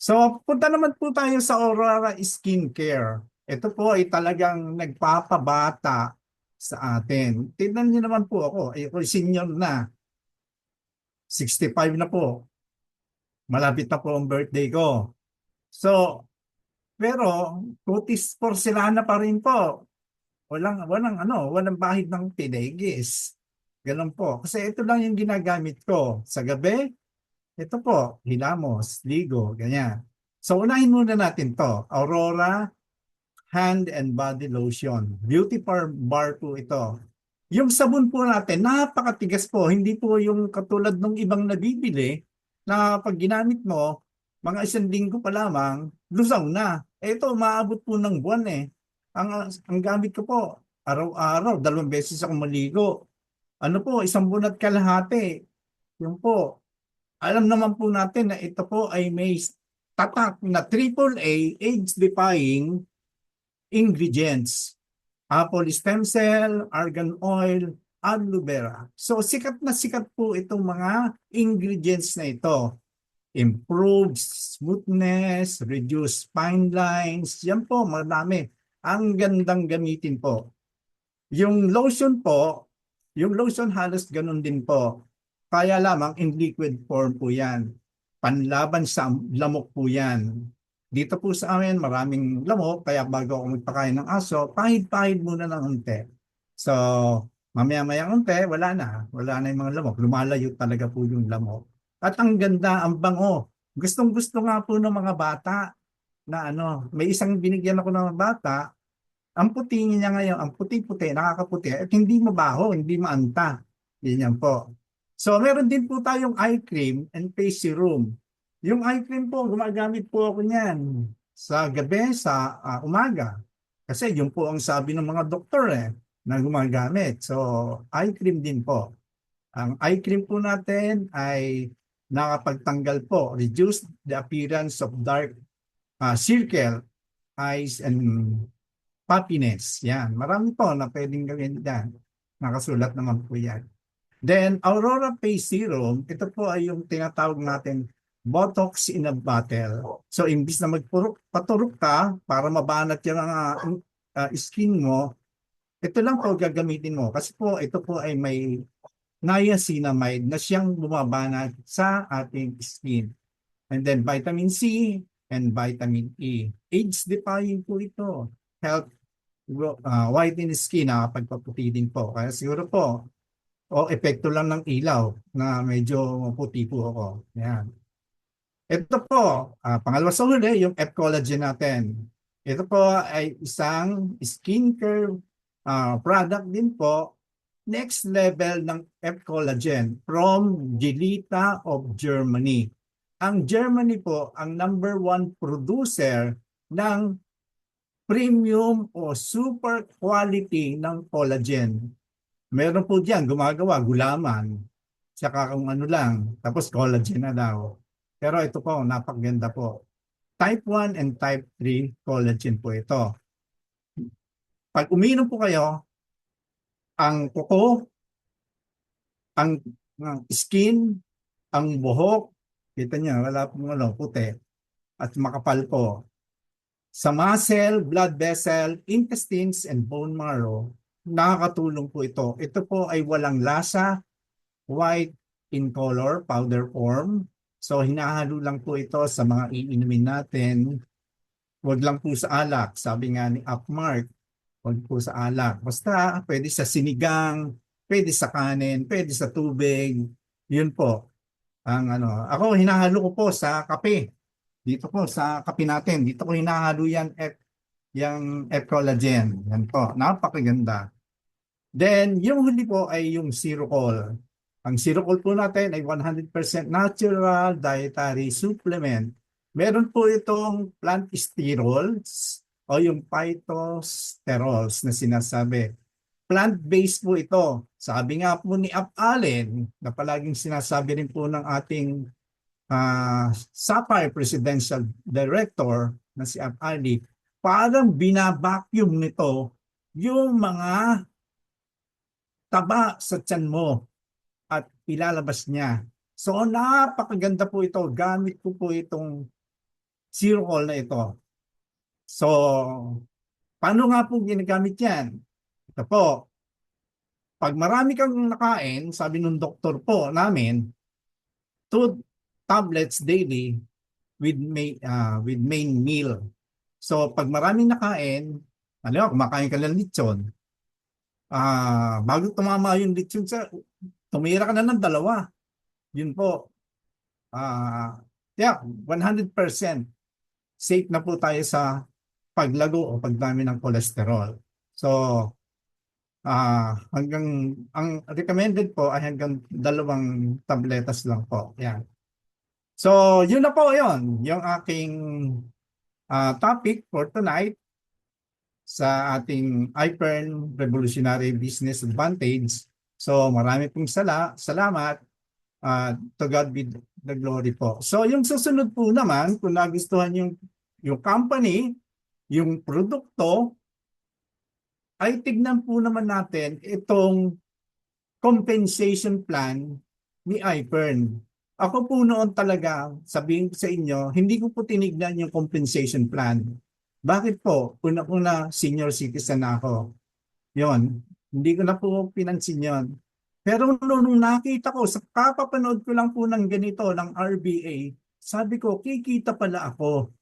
So, punta naman po tayo sa Aurora Skincare. Ito po ay talagang nagpapabata sa atin. Tingnan niyo naman po ako. Ako senior na. 65 na po. Malapit na po ang birthday ko. So, pero kutis porcelana pa rin po. Walang bahid ng tinegis. Ganun po. Kasi ito lang yung ginagamit ko. Sa gabi, ito po, hilamos, ligo, ganyan. So, unahin muna natin to. Aurora Hand and Body Lotion. Beauty bar po ito. Yung sabon po natin, napakatigas po. Hindi po yung katulad ng ibang nabibili na pag ginamit mo, mga 1 linggo pa lamang, lusaw na. Ito, maabot po ng buwan eh. Ang gamit ko po, araw-araw, 2 beses ako maligo. Ano po, 1 buwan at kalahati. Yung po, alam naman po natin na ito po ay may tatak na AAA age-defying ingredients. Apple stem cell, argan oil, aloe vera. So sikat na sikat po itong mga ingredients na ito. Improves smoothness, reduce fine lines. Yan po, marami. Ang gandang gamitin po. Yung lotion po, yung lotion halos ganun din po. Kaya lamang in liquid form po yan. Panlaban sa lamok po yan. Dito po sa amin maraming lamok, kaya bago ako magpakain ng aso, pahid-pahid muna ng unti. So, mamaya-maya unti, wala na. Wala na yung mga lamok. Lumalayo talaga po yung lamok. At ang ganda, ang bango. Gustong-gusto nga po ng mga bata na may isang binigyan ako ng bata, ang puti niya ngayon, ang puti-puti, nakakaputi, at hindi mabaho, hindi maanta. Yan po. So, meron din po tayong eye cream and face serum. Yung eye cream po, gumagamit po ako niyan sa gabi, sa umaga. Kasi yun po ang sabi ng mga doktor na gumagamit. So, eye cream din po. Ang eye cream po natin ay nakapagtanggal po, reduce the appearance of dark circle, eyes, and puffiness. Yan. Marami po na pwedeng gawin dyan. Nakasulat naman po yan. Then, Aurora Face Serum, ito po ay yung tinatawag natin Botox in a bottle. So, imbis na paturok ka para mabanat yung skin mo, ito lang po gagamitin mo. Kasi po, ito po ay may niacinamide na siyang bumabanat sa ating skin. And then, vitamin C and vitamin E. Age-defying po ito. Help whiten skin, nakapagpaputi din po. Kaya siguro po, epekto lang ng ilaw na medyo puti po ako. Yan. Ito po, pangalawa sa huli, yung F-Collagen natin. Ito po ay isang skincare product din po. Next level ng F-Collagen from Gelita of Germany. Ang Germany po, ang #1 producer ng premium o super quality ng collagen. Meron po diyan gumagawa gulaman, tsaka kung ano lang, tapos collagen na daw. Pero ito po, napakaganda po. Type 1 and type 3 collagen po ito. Pag uminom po kayo, ang kuko, ang skin, ang buhok, kita niyo, wala pong ano, puti, at makapal po. Sa muscle, blood vessel, intestines, and bone marrow, nakakatulong po ito. Ito po ay walang lasa, white in color, powder form. So hinahalo lang po ito sa mga iinumin natin. Huwag lang po sa alak. Sabi nga ni Upmark, huwag po sa alak. Basta pwede sa sinigang, pwede sa kanin, pwede sa tubig. Yun po. Ang ano, ako hinahalo ko po sa kape. Dito po sa kape natin. Dito ko hinahalo yan yung F-collagen. Yan po. Napakaganda. Then, yung huli po ay yung Zirocol. Ang Zirocol po natin ay 100% natural dietary supplement. Meron po itong plant sterols o yung phytosterols na sinasabi. Plant-based po ito. Sabi nga po ni Ap Allen, na palaging sinasabi rin po ng ating Sapphire Presidential Director na si Ap Ali, parang binabacuum nito yung mga taba sa tiyan mo at ilalabas niya. So napakaganda po ito. Gamit ko po itong Zirocol na ito. So, paano nga po ginagamit yan? Ito po, pag marami kang nakain, sabi nung doktor po namin, 2 tablets daily with main meal. So, pag maraming nakain, kumakain ka ng lechon, bago tumama yung lechon, tumira ka na ng 2. Yun po. 100% safe na po tayo sa paglago o pagdami ng kolesterol. So, ang recommended po ay hanggang 2 tabletas lang po. Yan. So, yun na po yun. Yung aking topic for tonight sa ating IPERN Revolutionary Business Advantage. So, marami pong salamat. To God be the glory po. So, yung susunod po naman, kung nagustuhan yung company, yung produkto, ay tignan po naman natin itong compensation plan ni IPERN. Ako po noon talaga, sabihin ko sa inyo, hindi ko po tinignan yung compensation plan. Bakit po? Una-una, senior citizen ako. Yon, hindi ko na po pinansin yon. Pero nung nakita ko, sa kapapanood ko lang po ng ganito, ng RBA, sabi ko, kikita pala ako.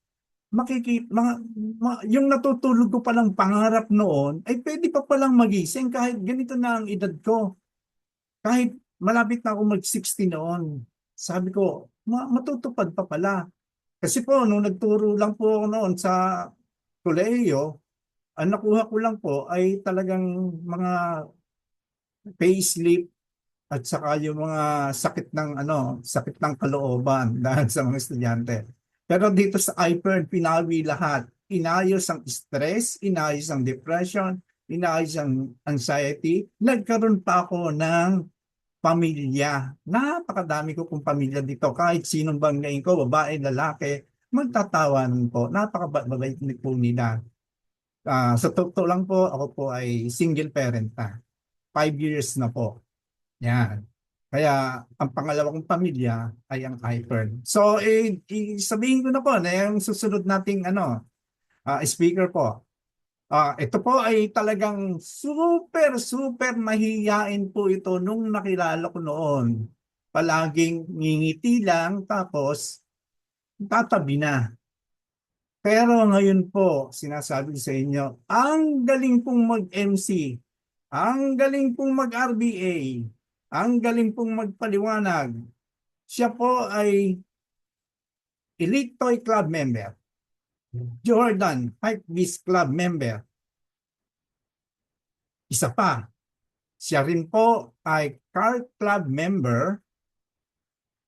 Yung natutulog ko palang pangarap noon, ay pwede pa palang magising kahit ganito na ang edad ko. Kahit malapit na ako mag-60 noon. Sabi ko, matutupad pa pala. Kasi po, nung nagturo lang po ako noon sa kolehiyo, ang nakuha ko lang po ay talagang mga payslip at saka yung mga sakit ng kalooban dahil sa mga estudyante. Pero dito sa IPERN, pinawi lahat. Inayos ang stress, inayos ang depression, inayos ang anxiety. Nagkaroon pa ako ng pamilya. Napakadami ko pong pamilya dito. Kahit sinong banggain ko, babae, lalaki, magtatawanan po. Napakabait po nila. Sa totoo lang po, ako po ay single parent na. 5 years na po. Yan. Kaya ang pangalawa kong pamilya ay ang IPERN. So, sabihin ko na po na yung susunod nating speaker po. Ito po ay talagang super mahihain po ito nung nakilala ko noon. Palaging ngingiti lang tapos tatabi na. Pero ngayon po, sinasabi ko sa inyo, ang galing pong mag-MC, ang galing pong mag-RBA, ang galing pong magpaliwanag. Siya po ay Elite Toy Club member, Jordan Hypebeast Club member. Isa pa, siya rin po ay Car Club member.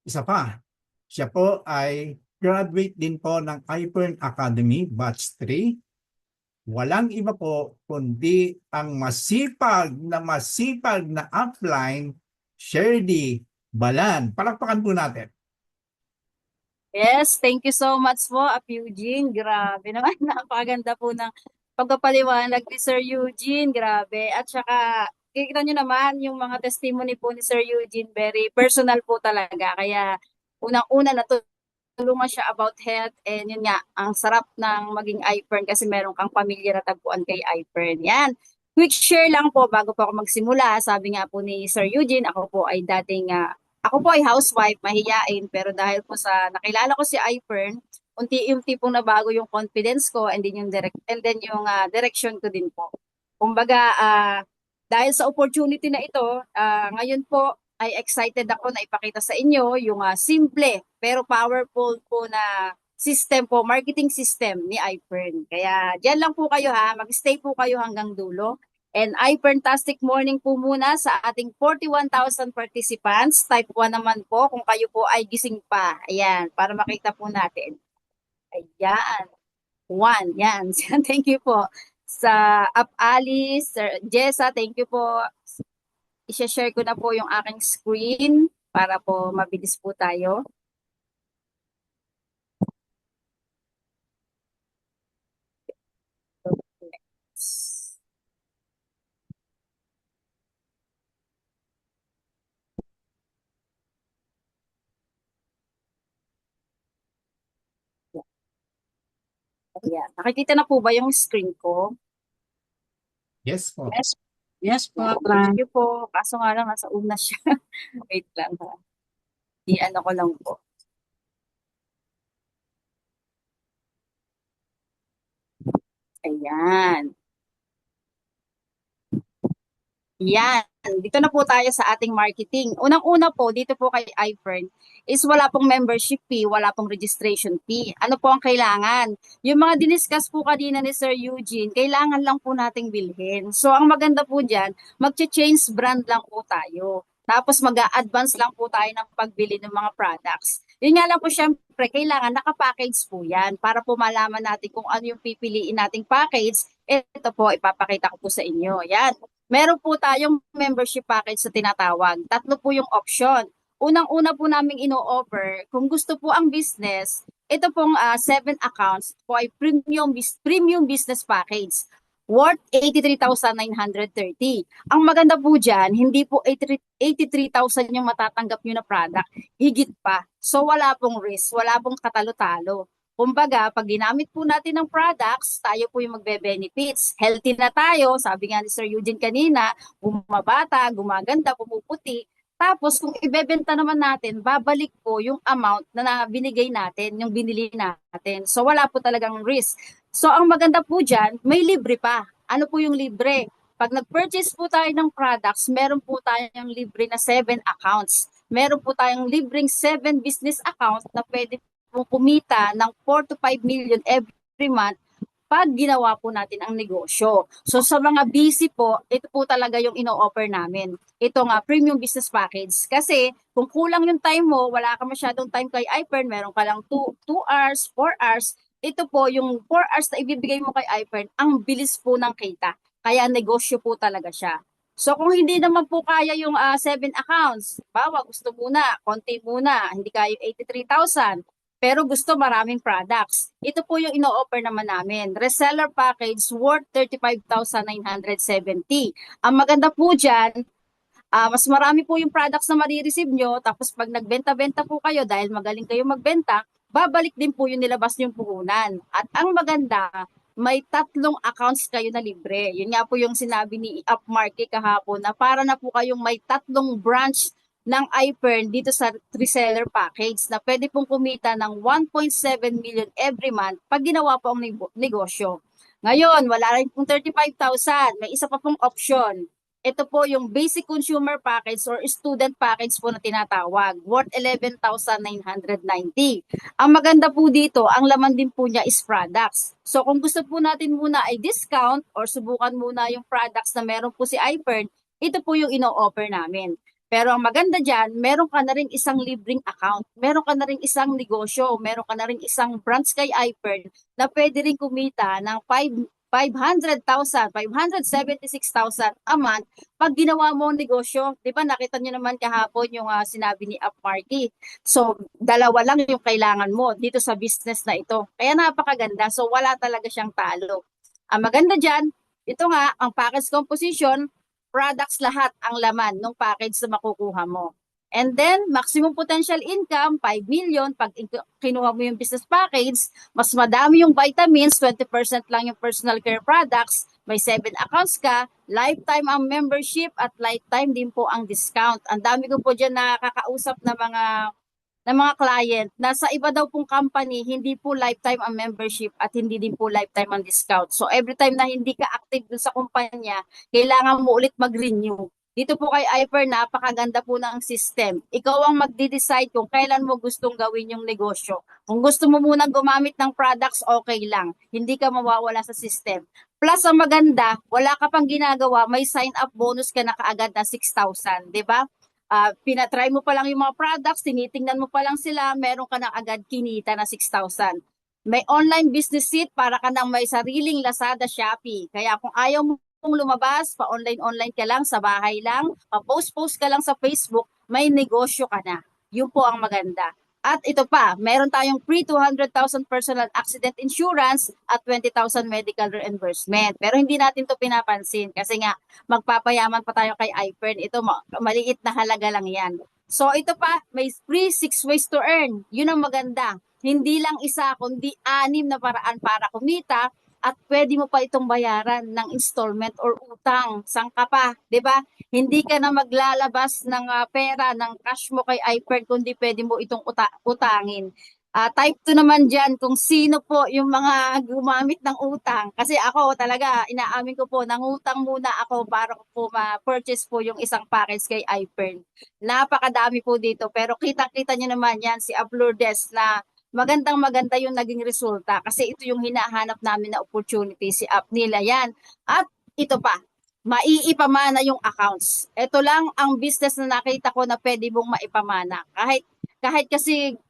Isa pa, siya po ay graduate din po ng IPERN Academy Batch 3. walang iba po kundi ang masipag na upline, Sherdy Balan. Palakpakan po natin. Yes, thank you so much po, Ap Eugene. Grabe naman, napakaganda po ng pagpapaliwanag ni Sir Eugene. Grabe. At saka, kikita nyo naman yung mga testimony po ni Sir Eugene, very personal po talaga. Kaya, unang-una natulungan siya about health and yun nga, ang sarap ng maging iPern kasi meron kang pamilya na tagpuan kay iPern. Yan. Quick share lang po bago po ako magsimula. Sabi nga po ni Sir Eugene, ako po ay housewife, mahiyain, pero dahil po sa nakilala ko si iPern, unti-unti pong nabago yung confidence ko and then yung direction ko din po. Kumbaga, dahil sa opportunity na ito, ngayon po ay excited ako na ipakita sa inyo yung simple pero powerful po na system po, marketing system ni iPern. Kaya diyan lang po kayo mag-stay po kayo hanggang dulo. And iPerntastic morning po muna sa ating 41,000 participants. Type 1 naman po kung kayo po ay gising pa. Ayan, para makita po natin. Ayan. 1, yan. Thank you po. Sa Alice, Sir Jessa, thank you po. I-share ko na po yung aking screen para po mabilis po tayo. Ayan. Nakikita na po ba yung screen ko? Yes po. Yes po. Thank you po. Kaso nga lang, nasa una siya. Wait lang ha. I-ano ko lang po. Ayan. Yan. Dito na po tayo sa ating marketing. Unang-una po, dito po kay iPern, is wala pong membership fee, wala pong registration fee. Ano po ang kailangan? Yung mga diniscuss po kanina ni Sir Eugene, kailangan lang po nating bilhin. So, ang maganda po dyan, mag-change brand lang po tayo. Tapos mag-a-advance lang po tayo ng pagbili ng mga products. Yun nga lang po, syempre, kailangan naka-package po yan para po malaman natin kung ano yung pipiliin nating package. Ito po, ipapakita ko po sa inyo. Yan. Meron po tayong membership package sa tinatawag. 3 po yung option. Unang-una po namin ino-offer, kung gusto po ang business, ito pong 7 accounts po ay premium business package worth 83,930. Ang maganda po dyan, hindi po 83,000 yung matatanggap nyo na product, higit pa. So wala pong risk, wala pong katalo-talo. Kumbaga, pag ginamit po natin ng products, tayo po yung magbe-benefits. Healthy na tayo, sabi nga ni Sir Eugene kanina, bumabata, gumaganda, pumuputi. Tapos kung ibebenta naman natin, babalik po yung amount na binigay natin, yung binili natin. So wala po talagang risk. So ang maganda po dyan, may libre pa. Ano po yung libre? Pag nag-purchase po tayo ng products, meron po tayong libre na 7 accounts. Meron po tayong libreng 7 business accounts na pwede kumita ng 4 to 5 million every month pag ginawa po natin ang negosyo. So sa mga busy po, ito po talaga yung ino-offer namin. Ito nga, premium business package. Kasi kung kulang yung time mo, wala ka masyadong time kay iPern, meron ka lang 2 hours, 4 hours, ito po yung 4 hours na ibibigay mo kay iPern, ang bilis po ng kita. Kaya negosyo po talaga siya. So kung hindi naman po kaya yung 7 accounts, bawa gusto muna, konti muna, hindi kaya yung 83,000, pero gusto maraming products. Ito po yung ino-offer naman namin. Reseller package worth 35,970. Ang maganda po dyan, mas marami po yung products na marireceive nyo. Tapos pag nagbenta-benta po kayo, dahil magaling kayo magbenta, babalik din po yung nilabas yung puhunan. At ang maganda, may 3 accounts kayo na libre. Yun nga po yung sinabi ni Upmarket kahapon na para na po kayong may 3 branch ng iPern dito sa reseller package na pwede pong kumita ng 1.7 million every month pag ginawa po ang negosyo. Ngayon, wala rin pong 35,000. May isa pa pong option. Ito po yung basic consumer package or student package po na tinatawag, worth 11,990. Ang maganda po dito, ang laman din po niya is products. So kung gusto po natin muna ay discount or subukan muna yung products na meron po si iPern, ito po yung ino-offer namin. Pero ang maganda dyan, meron ka na rin isang libreng account, meron ka na rin isang negosyo, meron ka na rin isang branch kay iPern na pwede rin kumita ng 500,000, 576,000 a month pag ginawa mo ang negosyo. Di ba nakita nyo naman kahapon yung sinabi ni Upmarky. So, dalawa lang yung kailangan mo dito sa business na ito. Kaya napakaganda. So, wala talaga siyang talo. Ang maganda dyan, ito nga, ang package composition, products lahat ang laman ng package na makukuha mo. And then, maximum potential income, 5 million. Pag kinuha mo yung business package, mas madami yung vitamins, 20% lang yung personal care products, may 7 accounts ka, lifetime ang membership at lifetime din po ang discount. Ang dami ko po dyan nakakausap na mga client na sa iba daw pong company, hindi po lifetime ang membership at hindi din po lifetime ang discount. So every time na hindi ka active dun sa kumpanya, kailangan mo ulit mag-renew. Dito po kay Iper, napakaganda po ng system. Ikaw ang magde-decide kung kailan mo gustong gawin yung negosyo. Kung gusto mo munang gumamit ng products, okay lang. Hindi ka mawawala sa system. Plus, ang maganda, wala ka pang ginagawa, may sign-up bonus ka na kaagad na 6,000, di ba? Pinatry mo pa lang yung mga products, tinitingnan mo pa lang sila, meron ka na agad kinita na 6,000. May online business seat para ka nang may sariling Lazada, Shopee. Kaya kung ayaw mo lumabas, pa-online-online ka lang, sa bahay lang, pa-post-post ka lang sa Facebook, may negosyo ka na. Yun po ang maganda. At ito pa, meron tayong free 200,000 personal accident insurance at 20,000 medical reimbursement. Pero hindi natin to pinapansin kasi nga magpapayaman pa tayo kay iPern. Ito maliit na halaga lang yan. So ito pa, may free 6 ways to earn. Yun ang maganda. Hindi lang isa, kundi 6 na paraan para kumita at pwede mo pa itong bayaran ng installment or utang. Sangka pa, 'di ba? Hindi ka na maglalabas ng pera ng cash mo kay iPern kundi pwede mo itong utangin. Type 2 naman dyan kung sino po yung mga gumamit ng utang. Kasi ako talaga, inaamin ko po, nangutang muna ako para po ma-purchase po yung isang package kay iPern. Napakadami po dito. Pero kita-kita nyo naman yan, si Uplourdes na magandang-maganda yung naging resulta kasi ito yung hinahanap namin na opportunity, si app nila yan. At ito pa, maiipamana yung accounts. Ito lang ang business na nakita ko na pwede mong maipamana. Kahit kasi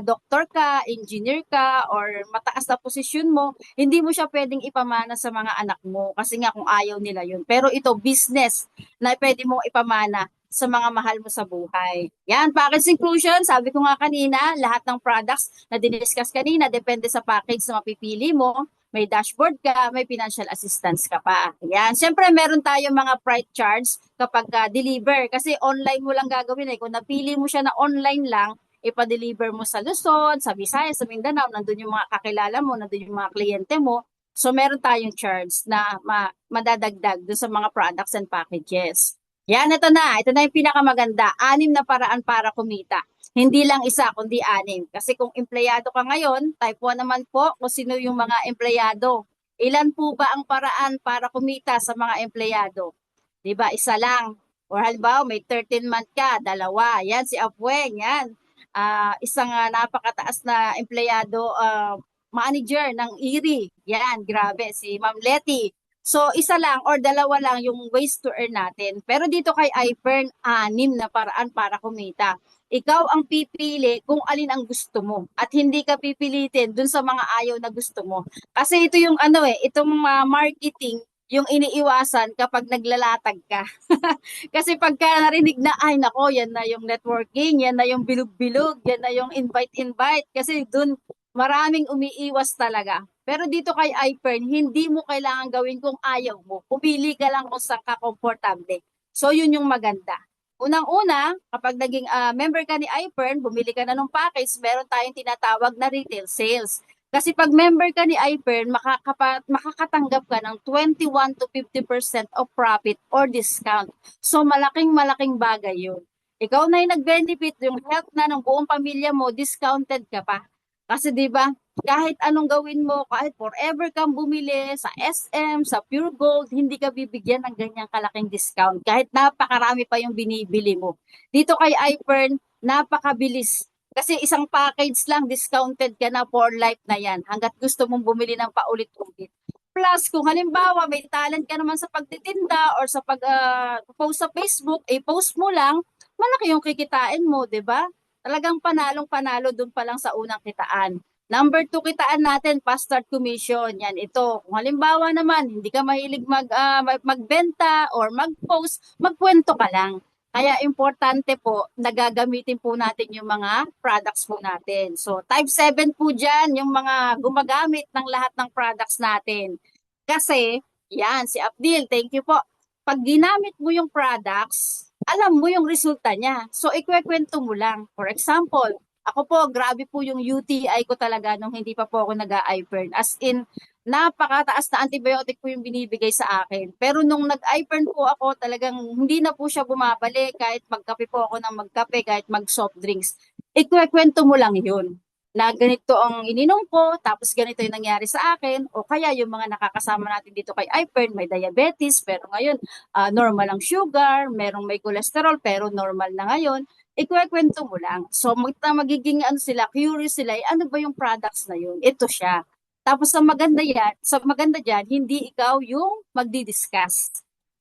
doktor ka, engineer ka, or mataas na posisyon mo, hindi mo siya pwedeng ipamana sa mga anak mo kasi nga kung ayaw nila yun. Pero ito, business na pwede mong ipamana sa mga mahal mo sa buhay. Yan, package inclusion, sabi ko nga kanina, lahat ng products na diniscuss kanina, depende sa package na mapipili mo. May dashboard ka, may financial assistance ka pa. Yan, siyempre meron tayong mga price charge kapag deliver kasi online mo lang gagawin eh. Kung napili mo siya na online lang, ipa-deliver mo sa Luzon, sa Visayas, sa Mindanao, nandun yung mga kakilala mo, nandun yung mga kliyente mo. So meron tayong charge na madadagdag doon sa mga products and packages. Yan, ito na yung pinakamaganda. 6 na paraan para kumita. Hindi lang isa, kundi 6. Kasi kung empleyado ka ngayon, type 1 naman po kung sino yung mga empleyado. Ilan po ba ang paraan para kumita sa mga empleyado? Diba, isa lang. Or halimbawa, may 13-month ka, 2. Yan, si Apweng, yan. Isang napakataas na empleyado, manager ng IRI. Yan, grabe, si Ma'am Letty. So, isa lang or 2 lang yung ways to earn natin. Pero dito kay iPern, 6 na paraan para kumita. Ikaw ang pipili kung alin ang gusto mo. At hindi ka pipilitin dun sa mga ayaw na gusto mo. Kasi ito yung itong marketing, yung iniiwasan kapag naglalatag ka. Kasi pagka narinig na, ay nako, yan na yung networking, yan na yung bilog-bilog, yan na yung invite-invite. Kasi dun maraming umiiwas talaga. Pero dito kay iPern, hindi mo kailangan gawin kung ayaw mo. Pumili ka lang kung saan ka komportable. So, yun yung maganda. Unang-una, kapag naging member ka ni iPern, bumili ka na ng package, meron tayong tinatawag na retail sales. Kasi pag member ka ni iPern, makakatanggap ka ng 21 to 50% of profit or discount. So, malaking bagay yun. Ikaw na yung nag-benefit, yung health na ng buong pamilya mo, discounted ka pa. Kasi 'di ba, kahit anong gawin mo, kahit forever kang bumili sa SM, sa Pure Gold, hindi ka bibigyan ng ganyang kalaking discount. Kahit napakarami pa yung binibili mo. Dito kay iPern, napakabilis. Kasi isang package lang, discounted ka na for life na yan. Hanggat gusto mong bumili ng paulit-ulit. Plus, kung halimbawa may talent ka naman sa pagtitinda or sa pag-post sa Facebook, post mo lang, malaki yung kikitain mo, 'di ba? Talagang panalong-panalo doon pa lang sa unang kitaan. Number 2, kitaan natin, fast start commission. Yan, ito. Kung halimbawa naman, hindi ka mahilig magbenta or mag-post, magkwento ka lang. Kaya importante po, nagagamitin po natin yung mga products po natin. So, type 7 po dyan, yung mga gumagamit ng lahat ng products natin. Kasi, yan, si Abdil, thank you po. Pag ginamit mo yung products, alam mo yung resulta niya. So, ikwekwento mo lang. For example, ako po, grabe po yung UTI ko talaga nung hindi pa po ako nag-i-Ipern. As in, napakataas na antibiotic po yung binibigay sa akin. Pero nung nag-Ipern po ako, talagang hindi na po siya bumabalik kahit magkape po ako ng magkape, kahit mag-soft drinks. Ikwekwento mo lang yun na ganito ang ininom ko, tapos ganito yung nangyari sa akin, o kaya yung mga nakakasama natin dito kay Ipern, may diabetes, pero ngayon, normal ang sugar, merong may cholesterol, pero normal na ngayon, ikwekwento mo lang. So, magiging ano sila, curious sila, ano ba yung products na yun? Ito siya. Tapos sa maganda diyan, hindi ikaw yung magdi-discuss.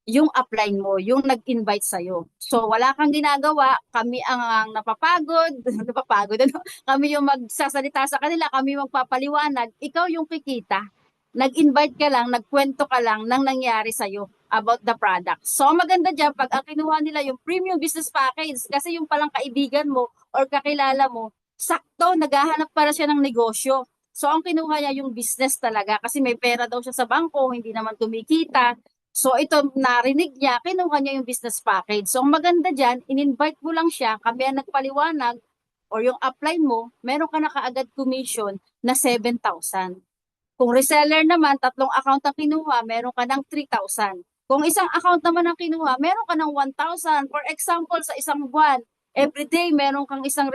Yung upline mo, yung nag-invite sa'yo. So, wala kang ginagawa, kami ang napapagod, ano? Kami yung magsasalita sa kanila, kami yung magpapaliwanag, ikaw yung kikita. Nag-invite ka lang, nagkwento ka lang ng nangyari sa'yo about the product. So, maganda dyan, pag ang kinuha nila yung premium business package, kasi yung palang kaibigan mo or kakilala mo, sakto, naghahanap para siya ng negosyo. So, ang kinuha niya yung business talaga kasi may pera daw siya sa bangko, hindi naman kumikita. So, ito narinig niya, kinuha niya yung business package. So, ang maganda dyan, in-invite mo lang siya, kami ang nagpaliwanag, or yung upline mo, meron ka na kaagad commission na 7,000. Kung reseller naman, 3 account ang kinuha, meron ka ng 3,000. Kung isang account naman ang kinuha, meron ka ng 1,000. For example, sa isang buwan, everyday meron kang isang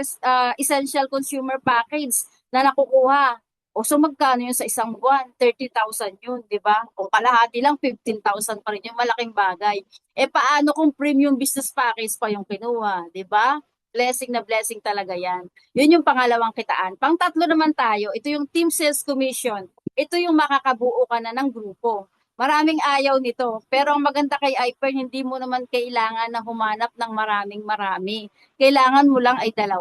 essential consumer package na nakukuha. O so magkano yun sa isang buwan? 30,000 yun, di ba? Kung kalahati lang, 15,000 pa rin yung malaking bagay. Eh paano kung premium business package pa yung kinuha, di ba? Blessing na blessing talaga yan. Yun yung pangalawang kitaan. Pang-tatlo naman tayo, ito yung team sales commission. Ito yung makakabuo ka na ng grupo. Maraming ayaw nito. Pero ang maganda kay Ipern, hindi mo naman kailangan na humanap ng marami. Kailangan mo lang ay 2.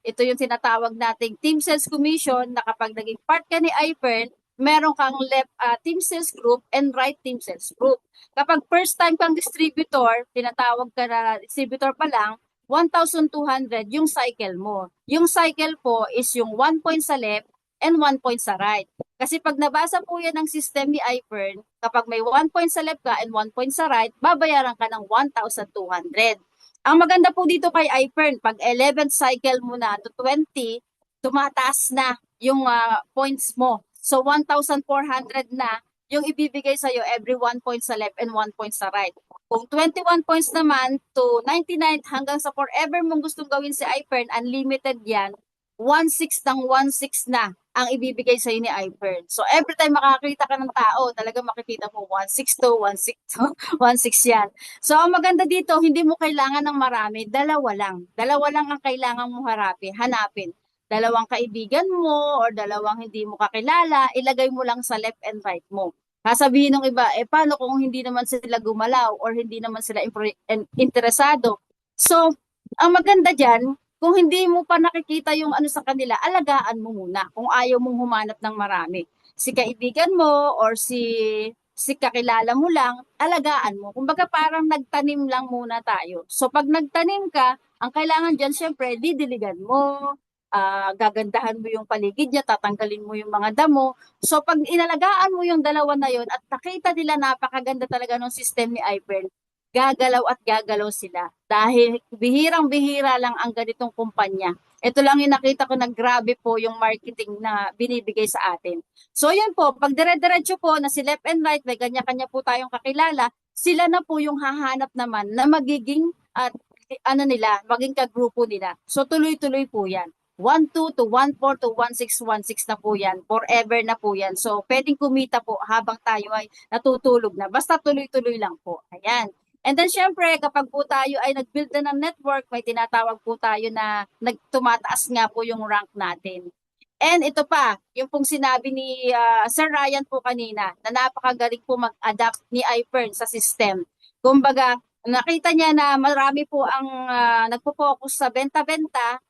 Ito yung tinatawag nating team sales commission na kapag naging part ka ni Ipern, meron kang left team sales group and right team sales group. Kapag first time kang distributor, tinatawag ka na distributor pa lang, 1,200 yung cycle mo. Yung cycle po is yung 1 point sa left and 1 point sa right. Kasi pag nabasa po yan ng system ni Ipern, kapag may 1 point sa left ka and 1 point sa right, babayaran ka ng 1,200. Ang maganda po dito kay Ipern, pag 11th cycle mo na to 20, tumataas na yung points mo. So 1,400 na yung ibibigay sa'yo every 1 point sa left and 1 point sa right. Kung 21 points naman to 99 hanggang sa forever mong gustong gawin si Ipern, unlimited yan, 1/6 ng 1/6 na ang ibibigay sa'yo ni Ipern. So every time makakita ka ng tao, talaga makikita mo 1/6 to 1/6 to 1/6 yan. So ang maganda dito, hindi mo kailangan ng marami, 2 lang. 2 lang ang kailangan mo hanapin. 2 kaibigan mo or 2 hindi mo kakilala, ilagay mo lang sa left and right mo. Sasabihin ng iba, paano kung hindi naman sila gumalaw or hindi naman sila interesado? So, ang maganda dyan, kung hindi mo pa nakikita yung ano sa kanila, alagaan mo muna kung ayaw mong humanap ng marami. Si kaibigan mo or si kakilala mo lang, alagaan mo. Kumbaga parang nagtanim lang muna tayo. So pag nagtanim ka, ang kailangan dyan syempre, didiligan mo, gagandahan mo yung paligid niya, tatanggalin mo yung mga damo. So pag inalagaan mo yung 2 na yun at nakita nila napakaganda talaga ng system ni Ipern, gagalaw at gagalaw sila. Dahil bihirang-bihira lang ang ganitong kumpanya. Ito lang yung nakita ko na grabe po yung marketing na binibigay sa atin. So yun po, pag dire-diretso po na si left and right, may kanya-kanya po tayong kakilala, sila na po yung hahanap naman na magiging maging kagrupo nila. So tuloy-tuloy po yan. 1-2 to 1-4 to 1-6 na po yan. Forever na po yan. So, pwedeng kumita po habang tayo ay natutulog na. Basta tuloy-tuloy lang po. Ayan. And then, syempre, kapag po tayo ay nag-build na ng network, may tinatawag po tayo na tumataas nga po yung rank natin. And ito pa, yung pong sinabi ni Sir Ryan po kanina, na napakagaling po mag-adapt ni Ipern sa system. Kumbaga, nakita niya na marami po ang nagpo-focus sa benta-benta,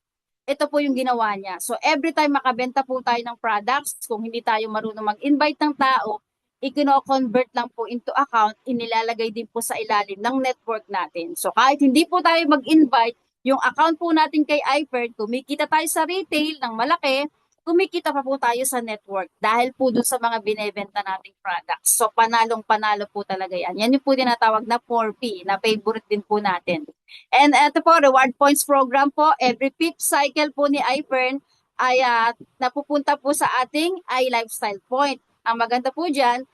ito po yung ginawa niya. So every time makabenta po tayo ng products, kung hindi tayo marunong mag-invite ng tao, i-convert lang po into account, inilalagay din po sa ilalim ng network natin. So kahit hindi po tayo mag-invite, yung account po natin kay iPerd, kumikita tayo sa retail ng malaki, kumikita pa po tayo sa network dahil po dun sa mga binebenta nating products. So panalong-panalo po talaga yan. Yan yung po tinatawag na 4P, na favorite din po natin. And ito po, reward points program po, every fifth cycle po ni iPern ay napupunta po sa ating iLifestyle point. Ang maganda po dyan,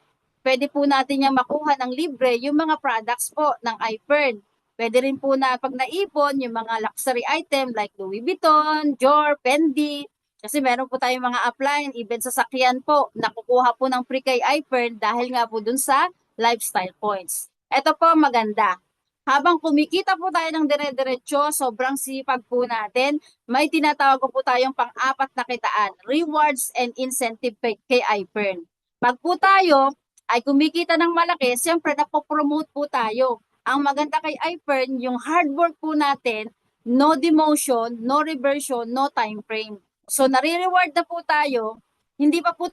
pwede po natin yung makuha ng libre yung mga products po ng iPern. Pwede rin po na pag naipon yung mga luxury item like Louis Vuitton, Dior, Fendi. Kasi meron po tayong mga upline, even sa sakyan po, nakukuha po ng free kay iPern dahil nga po dun sa lifestyle points. Ito po maganda. Habang kumikita po tayo ng dire-diretso, sobrang sipag po natin, may tinatawag po tayong pang-apat na kitaan, rewards and incentive kay iPern. Pag po tayo ay kumikita ng malaki, siyempre napopromote po tayo. Ang maganda kay iPern, yung hard work po natin, no demotion, no reversion, no time frame. So nare-reward na po tayo, hindi pa po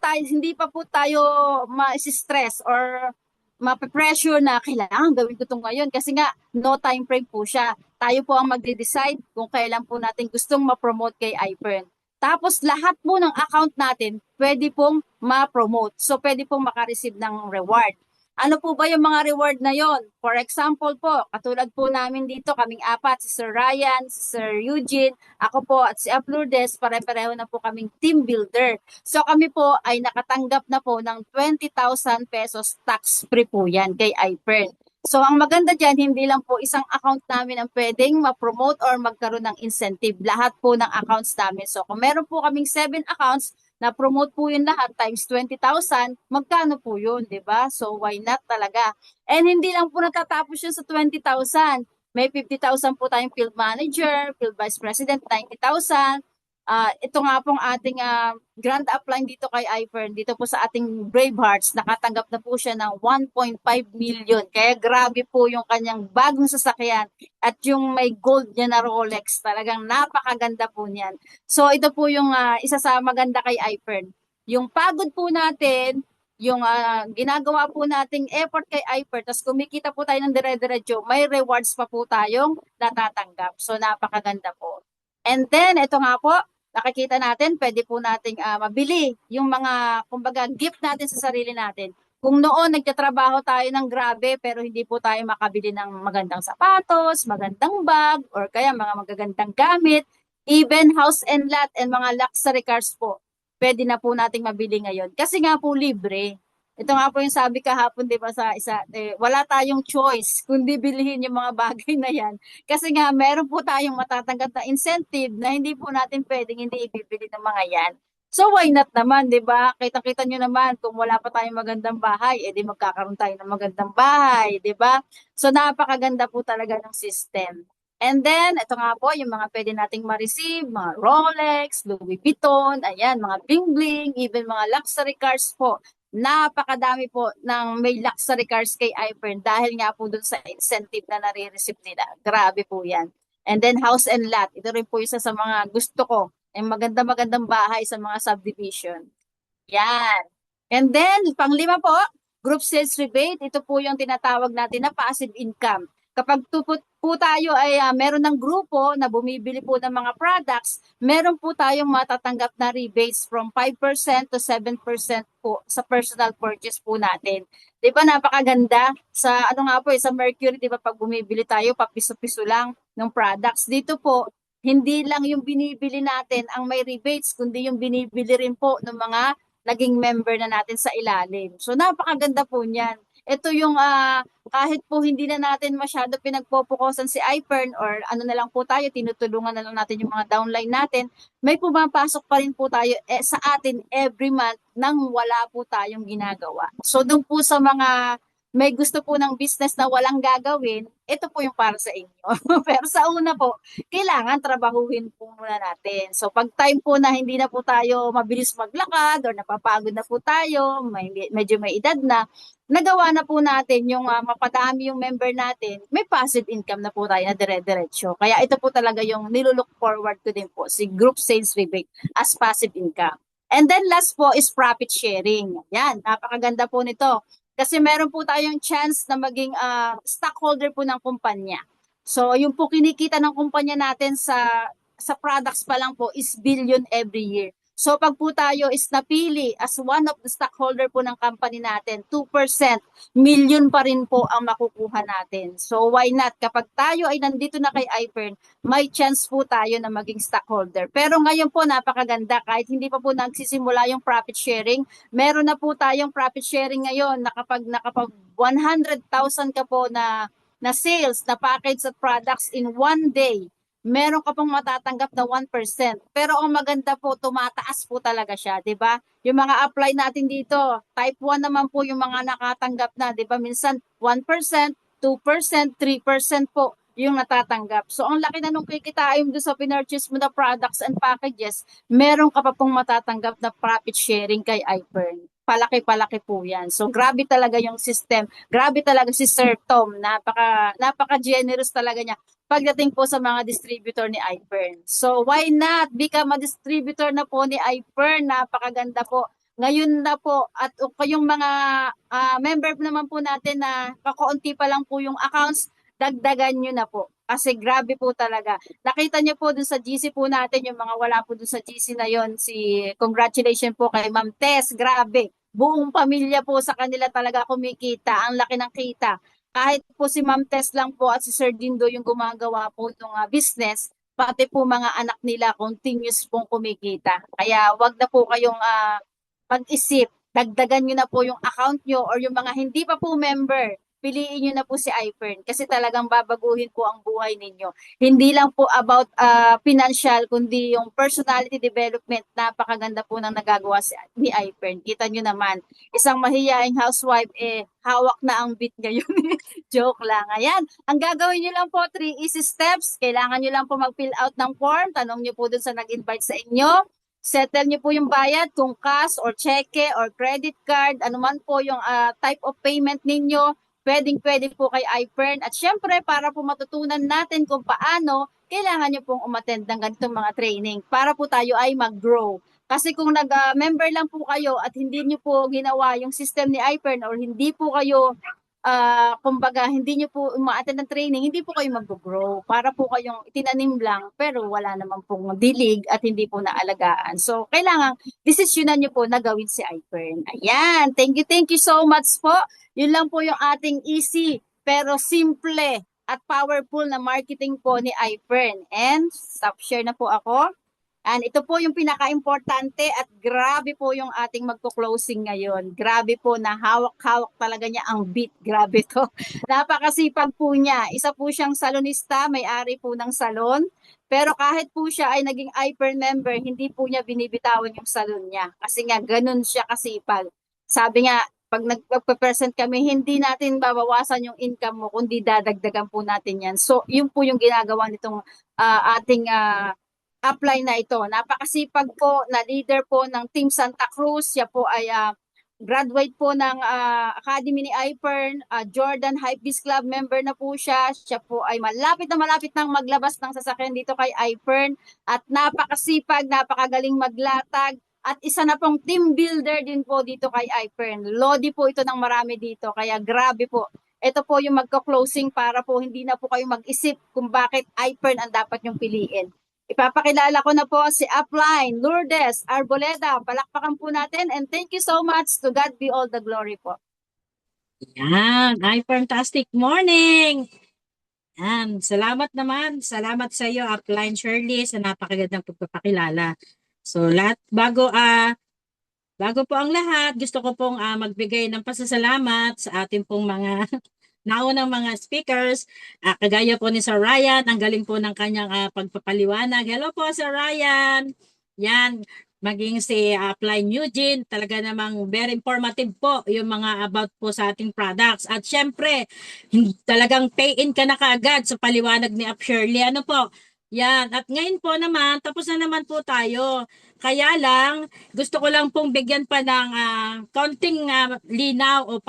tayo ma-stress or mape-pressure na kailangan gawin ko ito ngayon kasi nga no time frame po siya. Tayo po ang magde-decide kung kailan po natin gustong ma-promote kay iPern. Tapos lahat po ng account natin pwede pong ma-promote. So pwede pong makareceive ng reward. Ano po ba yung mga reward na yon? For example po, katulad po namin dito, kaming apat, si Sir Ryan, si Sir Eugene, ako po at si Lourdes, pare-pareho na po kaming team builder. So kami po ay nakatanggap na po ng 20,000 pesos tax-free po yan kay iPern. So ang maganda dyan, hindi lang po isang account namin ang pwedeng ma-promote or magkaroon ng incentive. Lahat po ng accounts namin. So kung meron po kaming 7 accounts, na-promote po yun lahat times 20,000, magkano po yun, di ba? So why not talaga? And hindi lang po natatapos yun sa 20,000. May 50,000 po tayong field manager, field vice president, 90,000. Ito nga pong ating grand upline dito kay iPern, dito po sa ating Bravehearts, nakatanggap na po siya ng 1.5 million. Kaya grabe po yung kanyang bagong sasakyan at yung may gold niya na Rolex. Talagang napakaganda po niyan. So ito po yung isa sa maganda kay iPern. Yung pagod po natin, yung ginagawa po nating effort kay iPern, tapos kumikita po tayo ng dire-diretso, may rewards pa po tayong natatanggap. So napakaganda po. And then, ito nga po, nakikita natin, pwede po nating mabili yung mga, kumbaga, gift natin sa sarili natin. Kung noon nagtatrabaho tayo ng grabe pero hindi po tayo makabili ng magandang sapatos, magandang bag, or kaya mga magagandang gamit, even house and lot and mga luxury cars po, pwede na po nating mabili ngayon. Kasi nga po libre. Ito nga po yung sabi kahapon, di ba, sa isa, wala tayong choice kundi bilhin yung mga bagay na yan. Kasi nga, meron po tayong matatanggap na incentive na hindi po natin pwedeng hindi ibibili ng mga yan. So why not naman, di ba? Kita-kita nyo naman, kung wala pa tayong magandang bahay, edi magkakaroon tayo ng magandang bahay, di ba? So napakaganda po talaga ng system. And then, ito nga po, yung mga pwede nating ma-receive, mga Rolex, Louis Vuitton, ayan, mga bling-bling, even mga luxury cars po. Napakadami po ng may luxury cars kay iPern dahil nga po dun sa incentive na nare-receive nila. Grabe po yan. And then house and lot. Ito rin po isa sa mga gusto ko. Yung maganda-magandang bahay sa mga subdivision. Yan. And then, pang-5 po, group sales rebate. Ito po yung tinatawag natin na passive income. Kapag po tayo ay meron ng grupo na bumibili po ng mga products, meron po tayong matatanggap na rebates from 5% to 7% po sa personal purchase po natin. 'Di ba napakaganda? Sa ano nga po sa Mercury, 'di ba pag bumibili tayo, papiso-piso lang ng products. Dito po, hindi lang yung binibili natin ang may rebates, kundi yung binibili rin po ng mga naging member na natin sa ilalim. So napakaganda po niyan. Ito yung kahit po hindi na natin masyado pinagpopokusan si iPern or ano na lang po tayo, tinutulungan na lang natin yung mga downline natin, may pumapasok pa rin po tayo sa atin every month nang wala po tayong ginagawa. So doon po sa mga may gusto po ng business na walang gagawin, ito po yung para sa inyo. Pero sa una po, kailangan trabahuhin po muna natin. So pag time po na hindi na po tayo mabilis maglakad or napapagod na po tayo, medyo may edad na, nagawa na po natin yung mapadami yung member natin, may passive income na po tayo na dire-diretso. Kaya ito po talaga yung nilulook forward ko din po, si group sales rebate as passive income. And then last po is profit sharing. Yan, napakaganda po nito. Kasi meron po tayong chance na maging stockholder po ng kumpanya. So, yung po kinikita ng kumpanya natin sa products pa lang po is billion every year. So, pag po tayo is napili as one of the stockholder po ng company natin, 2%, million pa rin po ang makukuha natin. So, why not? Kapag tayo ay nandito na kay iPern, may chance po tayo na maging stockholder. Pero ngayon po, napakaganda. Kahit hindi pa po nagsisimula yung profit sharing, meron na po tayong profit sharing ngayon na kapag 100,000 ka po na sales, na package at products in one day, meron ka pong matatanggap na 1%. Pero ang maganda po, tumataas po talaga siya, 'di ba? Yung mga apply natin dito, type 1 naman po yung mga nakatanggap na, 'di ba? Minsan 1%, 2%, 3% po yung natatanggap. So ang laki na nung kikitain mo sa pinurchase mo na products and packages, meron ka pa pong matatanggap na profit sharing kay iPern. Palaki-palaki po yan. So grabe talaga yung system. Grabe talaga si Sir Tom. Napaka-generous talaga niya pagdating po sa mga distributor ni iPern. So why not become a distributor na po ni iPern? Napakaganda po. Ngayon na po at kayong mga member naman po natin na kakaunti pa lang po yung accounts, dagdagan nyo na po. Kasi grabe po talaga. Nakita nyo po dun sa GC po natin, yung mga wala po dun sa GC na yon, congratulations po kay Ma'am Tess, grabe. Buong pamilya po sa kanila talaga kumikita, ang laki ng kita. Kahit po si Ma'am Tess lang po at si Sir Dindo yung gumagawa po ng business, pati po mga anak nila continuous pong kumikita. Kaya wag na po kayong mag-isip, dagdagan nyo na po yung account nyo or yung mga hindi pa po member, piliin nyo na po si iPern kasi talagang babaguhin po ang buhay ninyo. Hindi lang po about financial, kundi yung personality development. Napakaganda po ng nagagawa ni iPern. Kita nyo naman, isang mahiyaing housewife, hawak na ang beat ngayon. Joke lang. Ayan, ang gagawin nyo lang po, 3 easy steps. Kailangan nyo lang po mag-fill out ng form. Tanong nyo po dun sa nag-invite sa inyo. Settle nyo po yung bayad kung cash or cheque or credit card, anuman po yung type of payment ninyo, pwedeng-pwede po kay iPern. At syempre, para po matutunan natin kung paano, kailangan nyo pong umattend ng ganitong mga training para po tayo ay mag-grow. Kasi kung nag-member lang po kayo at hindi nyo po ginawa yung system ni iPern or hindi po kayo kumbaga, hindi nyo po umaattend ng training, hindi po kayo mag-grow. Para po kayong itinanim lang, pero wala naman pong dilig at hindi po naalagaan. So, kailangan, desisyonan nyo po na gawin si iPern. Ayan, thank you so much po. Yun lang po yung ating easy, pero simple at powerful na marketing po ni iPern. And, stop share na po ako. And ito po yung pinaka-importante at grabe po yung ating magko-closing ngayon. Grabe po na hawak-hawak talaga niya ang beat. Grabe to. Napakasipag po niya. Isa po siyang salonista, may-ari po ng salon. Pero kahit po siya ay naging iPern member, hindi po niya binibitawan yung salon niya. Kasi nga, ganun siya kasipag. Sabi nga, pag nagpa-present kami, hindi natin babawasan yung income mo, kundi dadagdagan po natin yan. So, yun po yung ginagawa nitong ating apply na ito. Napakasipag po na leader po ng Team Santa Cruz. Siya po ay graduate po ng Academy ni iPern. Jordan Hypebeast Club member na po siya. Siya po ay malapit nang maglabas ng sasakyan dito kay iPern. At napakasipag, napakagaling maglatag. At isa na pong team builder din po dito kay iPern. Lodi po ito ng marami dito. Kaya grabe po. Ito po yung magka-closing para po hindi na po kayo mag-isip kung bakit iPern ang dapat yung piliin. Ipapakilala ko na po si Upline Lourdes Arboleda. Palakpakan po natin and thank you so much. To God be all the glory po. Yan, ay fantastic morning. Yan, salamat naman. Salamat sa iyo, Upline Shirley, sa napakagandang pagpapakilala. So, bago po ang lahat, gusto ko pong magbigay ng pasasalamat sa ating pong mga naunang mga speakers, kagaya po ni Sir Ryan, ang galing po ng kanyang pagpapaliwanag. Hello po, Sir Ryan. Yan, maging si Upline Eugene, talaga namang very informative po yung mga about po sa ating products. At syempre, talagang pay-in ka na kaagad sa paliwanag ni Up Shirley. Ano po? Yan. At ngayon po naman, tapos na naman po tayo. Kaya lang, gusto ko lang pong bigyan pa ng kaunting linaw o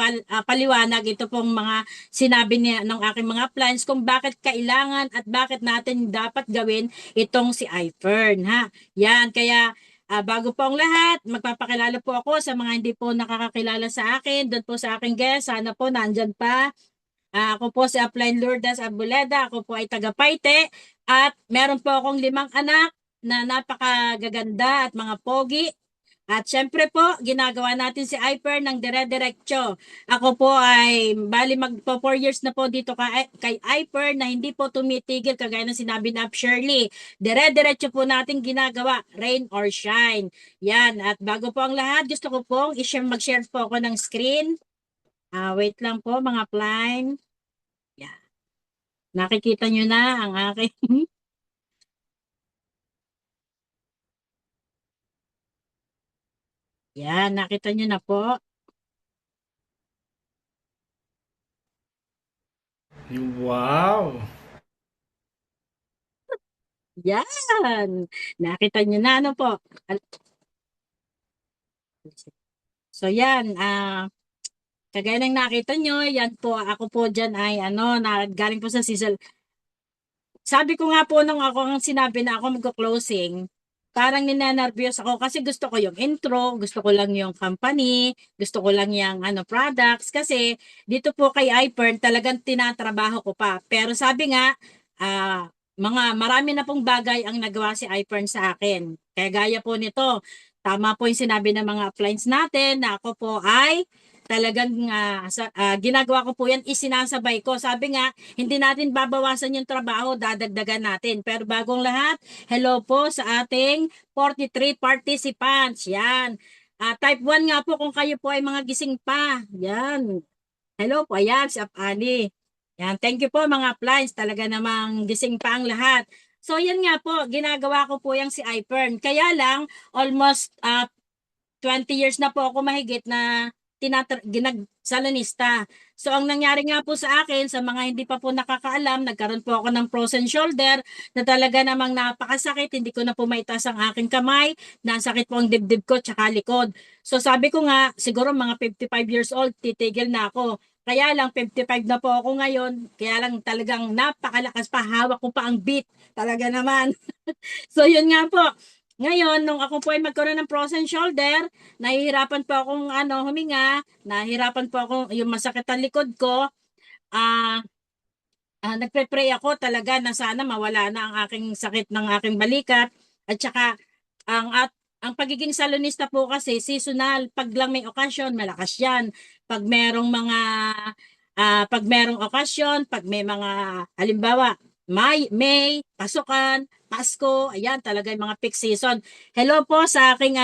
paliwanag ito pong mga sinabi niya ng aking mga plans kung bakit kailangan at bakit natin dapat gawin itong si iFern. Ha? Yan. Kaya bago po ang lahat, magpapakilala po ako sa mga hindi po nakakakilala sa akin, doon po sa aking guest. Sana po nandyan pa. Ako po si Upline Lourdes Arboleda. Ako po ay taga Paite. At meron po akong 5 anak na napakagaganda at mga pogi. At syempre po, ginagawa natin si iFern ng dire-diretso. Ako po ay bali magpo 4 years na po dito kay iFern na hindi po tumitigil kagaya ng sinabi na Shirley. Dire-diretso po natin ginagawa, rain or shine. Yan. At bago po ang lahat, gusto ko pong mag-share po ako ng screen. Wait lang po mga Upline. Yan. Nakikita nyo na ang aking Yan, nakita nyo na po. Wow! Yan. Nakita nyo na ano po. So yan, kagaya ng nakita nyo, yan po, ako po dyan ay galing po sa Cecil. Sabi ko nga po nung ako ang sinabi na ako magko-closing, parang ninenervyos ako kasi gusto ko yung intro, gusto ko lang yung company, gusto ko lang yung products kasi dito po kay iFern talagang tinatrabaho ko pa. Pero sabi nga, marami na pong bagay ang nagawa si iFern sa akin. Kaya gaya po nito, tama po yung sinabi ng mga appliance natin na ako po ay talagang ginagawa ko po yan, isinasabay ko. Sabi nga, hindi natin babawasan yung trabaho, dadagdagan natin. Pero bagong lahat, hello po sa ating 43 participants. Yan. Type 1 nga po kung kayo po ay mga gising pa. Yan. Hello po, ayan, si Apani. Yan, thank you po mga appliance. Talaga namang gising pa ang lahat. So yan nga po, ginagawa ko po yung si iFern. Kaya lang, almost 20 years na po ako mahigit na salonista. So ang nangyari nga po sa akin, sa mga hindi pa po nakakaalam, nagkaroon po ako ng frozen shoulder na talaga namang napakasakit. Hindi ko na po maitaas ang aking kamay. Nasakit po ang dibdib ko tsaka likod. So sabi ko nga, siguro mga 55 years old, titigil na ako. Kaya lang 55 na po ako ngayon. Kaya lang talagang napakalakas pa. Hawak ko pa ang beat. Talaga naman. So yun nga po. Ngayon, nung ako po ay magkaroon ng frozen shoulder, nahihirapan po akong huminga, nahihirapan po akong yung masakit ang likod ko. Nagpe-pray ako talaga na sana mawala na ang aking sakit ng aking balikat. At saka ang pagiging salonista po kasi seasonal, pag lang may okasyon, malakas 'yan. Pag merong okasyon, pag may mga halimbawa May, pasukan, Pasko, ayan talaga yung mga peak season. Hello po sa aking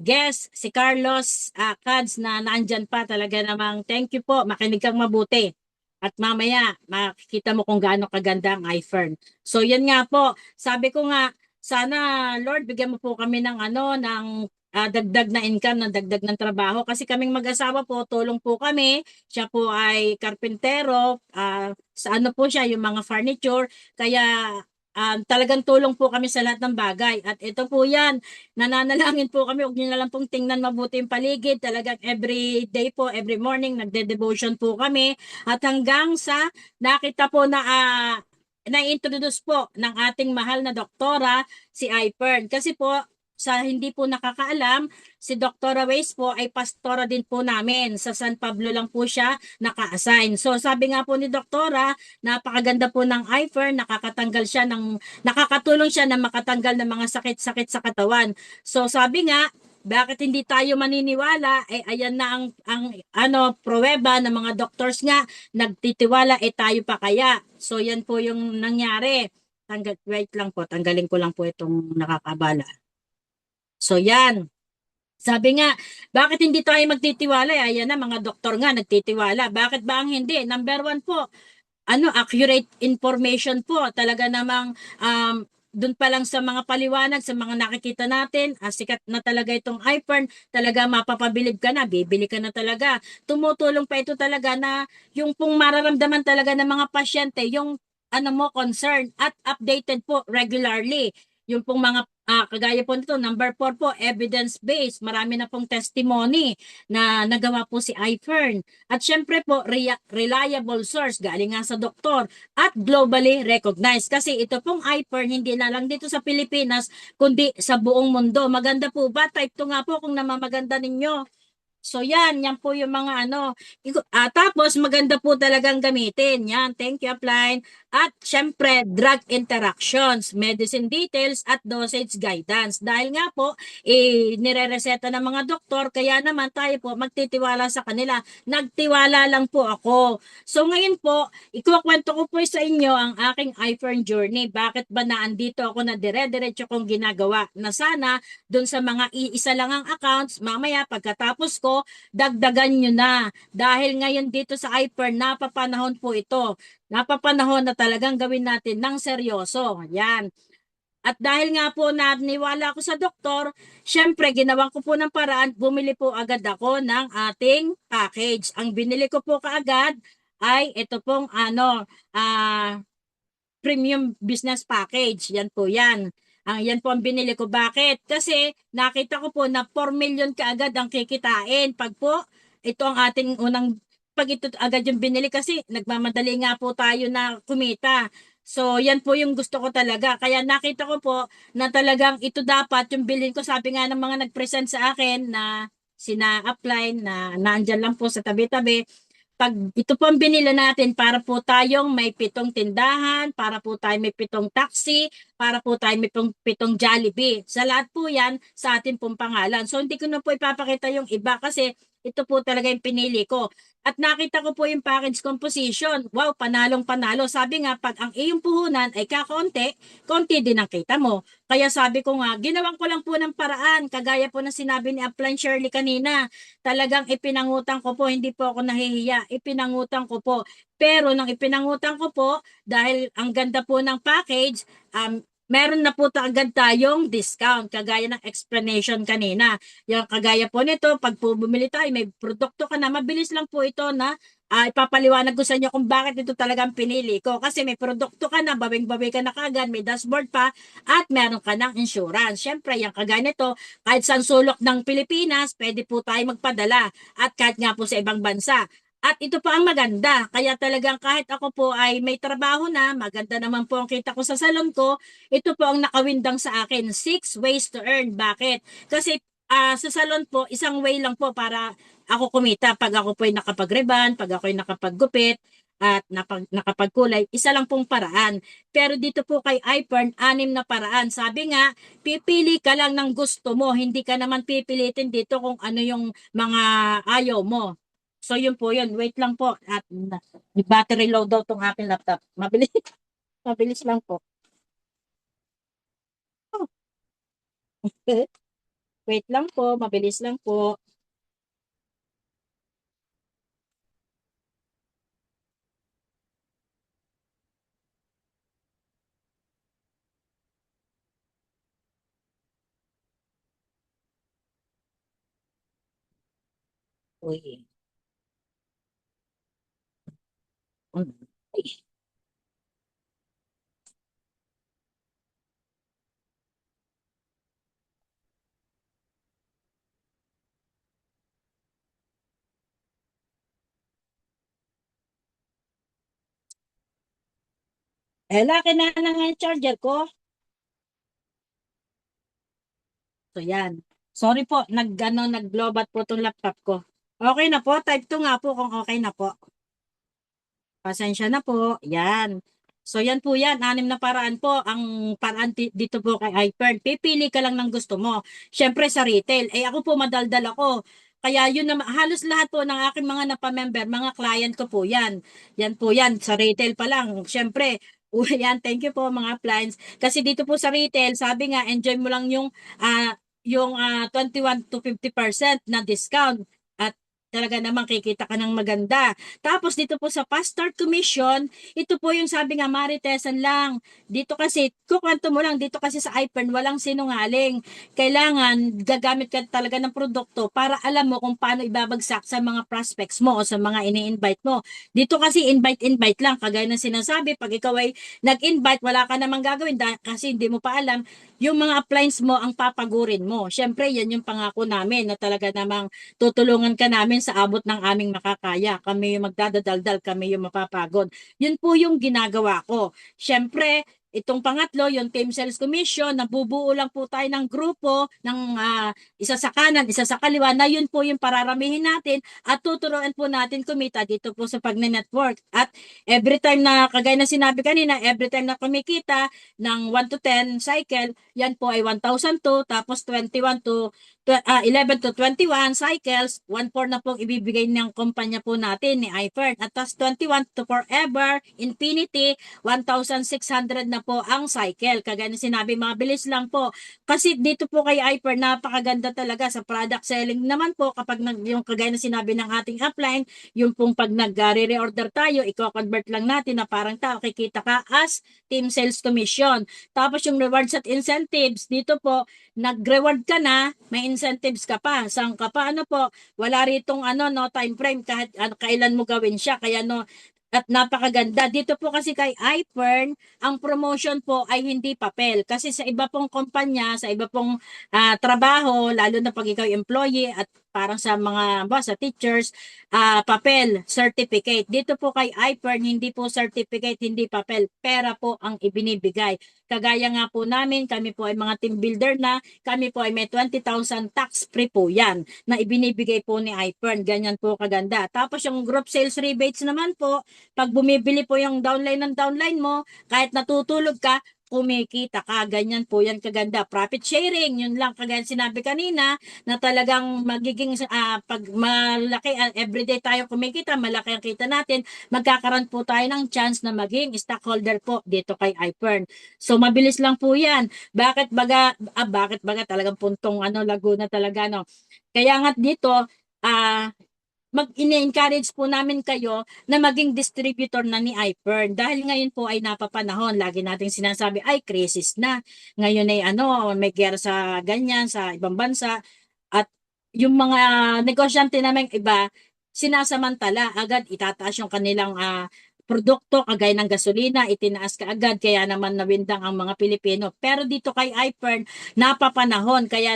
guest, si Carlos Cads na naandyan pa. Talaga namang thank you po, makinig kang mabuti. At mamaya, makikita mo kung gaano kaganda ang iFern. So yan nga po, sabi ko nga, sana Lord, bigyan mo po kami ng dagdag na income, ng dagdag ng trabaho. Kasi kaming mag-asawa po, tulong po kami. Siya po ay karpintero, sa po siya, yung mga furniture. Kaya talagang tulong po kami sa lahat ng bagay. At ito po yan, nananalangin po kami, huwag nyo na lang pong tingnan mabuti yung paligid. Talagang every day po, every morning, nagde-devotion po kami. At hanggang sa nakita po na-introduce po ng ating mahal na doktora, si iFern. Kasi po, sa hindi po nakakaalam, si Dr. Weiss po ay pastora din po namin. Sa San Pablo lang po siya naka-assign. So sabi nga po ni Doktora, napakaganda po ng iFern, nakakatulong siya na makatanggal ng mga sakit-sakit sa katawan. So sabi nga, bakit hindi tayo maniniwala? Ayan na ang pruweba ng mga doctors nga, nagtitiwala, tayo pa kaya. So yan po yung nangyari. Wait lang po, tanggalin ko lang po itong nakakabala. So yan. Sabi nga, bakit hindi tayo magtitiwala? Ayan na, mga doktor nga nagtitiwala. Bakit ba ang hindi? Number 1 po, accurate information po. Talaga namang dun pa lang sa mga paliwanag, sa mga nakikita natin, sikat na talaga itong iPhone, talaga mapapabilib ka na, bibili ka na talaga. Tumutulong pa ito talaga na yung pong mararamdaman talaga ng mga pasyente, yung ano mo, concern at updated po regularly. Yung pong mga kagaya po nito, number 4 po, evidence-based. Marami na pong testimony na nagawa po si iFern. At syempre po, reliable source, galing nga sa doktor at globally recognized. Kasi ito pong iFern, hindi na lang dito sa Pilipinas, kundi sa buong mundo. Maganda po ba? Type 2 nga po kung namamaganda ninyo. So yan po yung mga ano. Tapos maganda po talagang gamitin. Yan, thank you, Upline. At syempre, drug interactions, medicine details at dosage guidance. Dahil nga po, nire-reseta ng mga doktor, kaya naman tayo po magtitiwala sa kanila. Nagtiwala lang po ako. So ngayon po, ikukwento ko po sa inyo ang aking iPhone journey. Bakit ba naandito ako na dire-diretso kong ginagawa? Na sana, dun sa mga iisa lang ang accounts, mamaya pagkatapos ko, dagdagan nyo na. Dahil ngayon dito sa iPhone, napapanahon po ito. Napapanahon na talagang gawin natin ng seryoso. Yan. At dahil nga po naniwala ako sa doktor, syempre ginawan ko po ng paraan, bumili po agad ako ng ating package. Ang binili ko po kaagad ay ito pong premium business package. Yan po yan. Yan po ang binili ko. Bakit? Kasi nakita ko po na 4 million kaagad ang kikitain. Pag po, ito ang ating pag ito agad yung binili kasi nagmamadali nga po tayo na kumita. So, yan po yung gusto ko talaga. Kaya nakita ko po na talagang ito dapat yung bilhin ko. Sabi nga ng mga nag-present sa akin na sina-apply na naandyan lang po sa tabi-tabi. Pag ito po ang binili natin para po tayong may 7 tindahan, para po tayo may 7 taxi, para po tayo may 7 Jollibee. Sa lahat po yan, sa atin pong pangalan. So hindi ko na po ipapakita yung iba kasi ito po talaga yung pinili ko. At nakita ko po yung package composition. Wow, panalong panalo. Sabi nga, pag ang iyong puhunan ay kakaunti, konti din ang kita mo. Kaya sabi ko nga, ginawan ko lang po ng paraan. Kagaya po na sinabi ni Upline Shirley kanina, talagang ipinangutang ko po, hindi po ako nahihiya. Ipinangutang ko po. Pero nang ipinangutang ko po, dahil ang ganda po ng package, meron na po agad tayong discount, kagaya ng explanation kanina. Yung kagaya po nito, pag po bumili tayo, may produkto ka na, mabilis lang po ito na ipapaliwanag ko sa inyo kung bakit ito talagang pinili ko. Kasi may produkto ka na, babing-babing ka na kagad, may dashboard pa, at meron ka ng insurance. Siyempre, yung kagaya nito, kahit sa sulok ng Pilipinas, pwede po tayo magpadala. At kahit nga po sa ibang bansa. At ito pa ang maganda, kaya talagang kahit ako po ay may trabaho na, maganda naman po ang kita ko sa salon ko, ito po ang nakawindang sa akin, 6 ways to earn. Bakit? Kasi sa salon po, isang way lang po para ako kumita. Pag ako po ay nakapag-reban, pag ako ay nakapaggupit, at nakapagkulay, isa lang pong paraan. Pero dito po kay iPhone, 6 na paraan. Sabi nga, pipili ka lang ng gusto mo, hindi ka naman pipilitin dito kung ano yung mga ayaw mo. So yun po yun. Wait lang po. At battery low daw tong aking laptop. Mabilis, mabilis lang po. Oh. Wait lang po. Mabilis lang po. Uy. Ay. Laki na nga yung charger ko. So yan. Sorry po, nag-lobat po tong laptop ko. Okay na po, type 2 nga po kung okay na po. Pasensya na po. Yan. So yan po yan, 6 na paraan po. Ang paraan dito po kay iPhone. Pipili ka lang ng gusto mo. Siyempre sa retail. Ako po madaldal ako. Kaya yun na halos lahat po ng aking mga napamember, mga client ko po yan. Yan po yan, sa retail pa lang. Siyempre, yan, thank you po mga appliance. Kasi dito po sa retail, sabi nga, enjoy mo lang yung 21 to 50% na discount. At talaga naman kikita ka ng maganda. Tapos dito po sa Fast Start Commission, ito po yung sabi nga maritesan lang. Dito kasi, kukwento mo lang, dito kasi sa iPern, walang sinungaling. Kailangan gagamit ka talaga ng produkto para alam mo kung paano ibabagsak sa mga prospects mo o sa mga ini-invite mo. Dito kasi invite lang, kagaya ng sinasabi, pag ikaw ay nag-invite, wala ka namang gagawin kasi hindi mo pa alam, yung mga appliance mo ang papagurin mo. Siyempre, yan yung pangako namin na talaga namang tutulungan ka namin sa abot ng aming makakaya. Kami yung magdadadaldal, kami yung mapapagod. Yun po yung ginagawa ko. Siyempre, itong pangatlo, yung Team Sales Commission, nabubuo lang po tayo ng grupo ng isa sa kanan, isa sa kaliwa, na yun po yung pararamihin natin at tuturuan po natin kumita dito po sa pagne-network. At every time na, kagaya na sinabi kanina, every time na kumikita ng 1 to 10 cycle, yan po ay 1,002, tapos 11 to 21 cycles, 1/4 na pong ibibigay ng kumpanya po natin ni iFern. At tas 21 to forever, infinity, 1,600 na po ang cycle. Kagaya na sinabi, mabilis lang po. Kasi dito po kay iFern, napakaganda talaga sa product selling naman po kapag yung kagaya na sinabi ng ating upline, yung pong pag nag-re-reorder tayo, i-convert lang natin na parang tao, kikita ka as Team Sales Commission. Tapos yung rewards at incentives, dito po, nag-reward ka na, may incentives ka pa. Saan ka pa? Ano po? Wala ritong no time frame kahit kailan mo gawin siya. Kaya at napakaganda. Dito po kasi kay iFern, ang promotion po ay hindi papel. Kasi sa iba pong kumpanya, sa iba pong trabaho, lalo na pag ikaw employee at parang sa mga sa teachers, papel, certificate. Dito po kay iFern, hindi po certificate, hindi papel. Pera po ang ibinibigay. Kagaya nga po namin, kami po ay mga team builder na, kami po ay may 20,000 tax free po yan na ibinibigay po ni iFern. Ganyan po kaganda. Tapos yung group sales rebates naman po, pag bumibili po yung downline ng downline mo, kahit natutulog ka, kumikita ka. Ganyan po yan kaganda. Profit sharing, yun lang kagaya sinabi kanina, na talagang magiging, pag malaki, everyday tayo kumikita, malaki ang kita natin, magkakaroon po tayo ng chance na maging stockholder po dito kay iFern. So, mabilis lang po yan. Bakit baga talagang puntong Laguna talaga, no? Kaya nga dito, ine-encourage po namin kayo na maging distributor na ni iFern. Dahil ngayon po ay napapanahon, lagi nating sinasabi, ay crisis na. Ngayon ay may gera sa ganyan, sa ibang bansa. At yung mga negosyante namin iba, sinasamantala, agad itataas yung kanilang produkto, kagaya ng gasolina, itinaas ka agad, kaya naman nawindang ang mga Pilipino. Pero dito kay iFern, napapanahon, kaya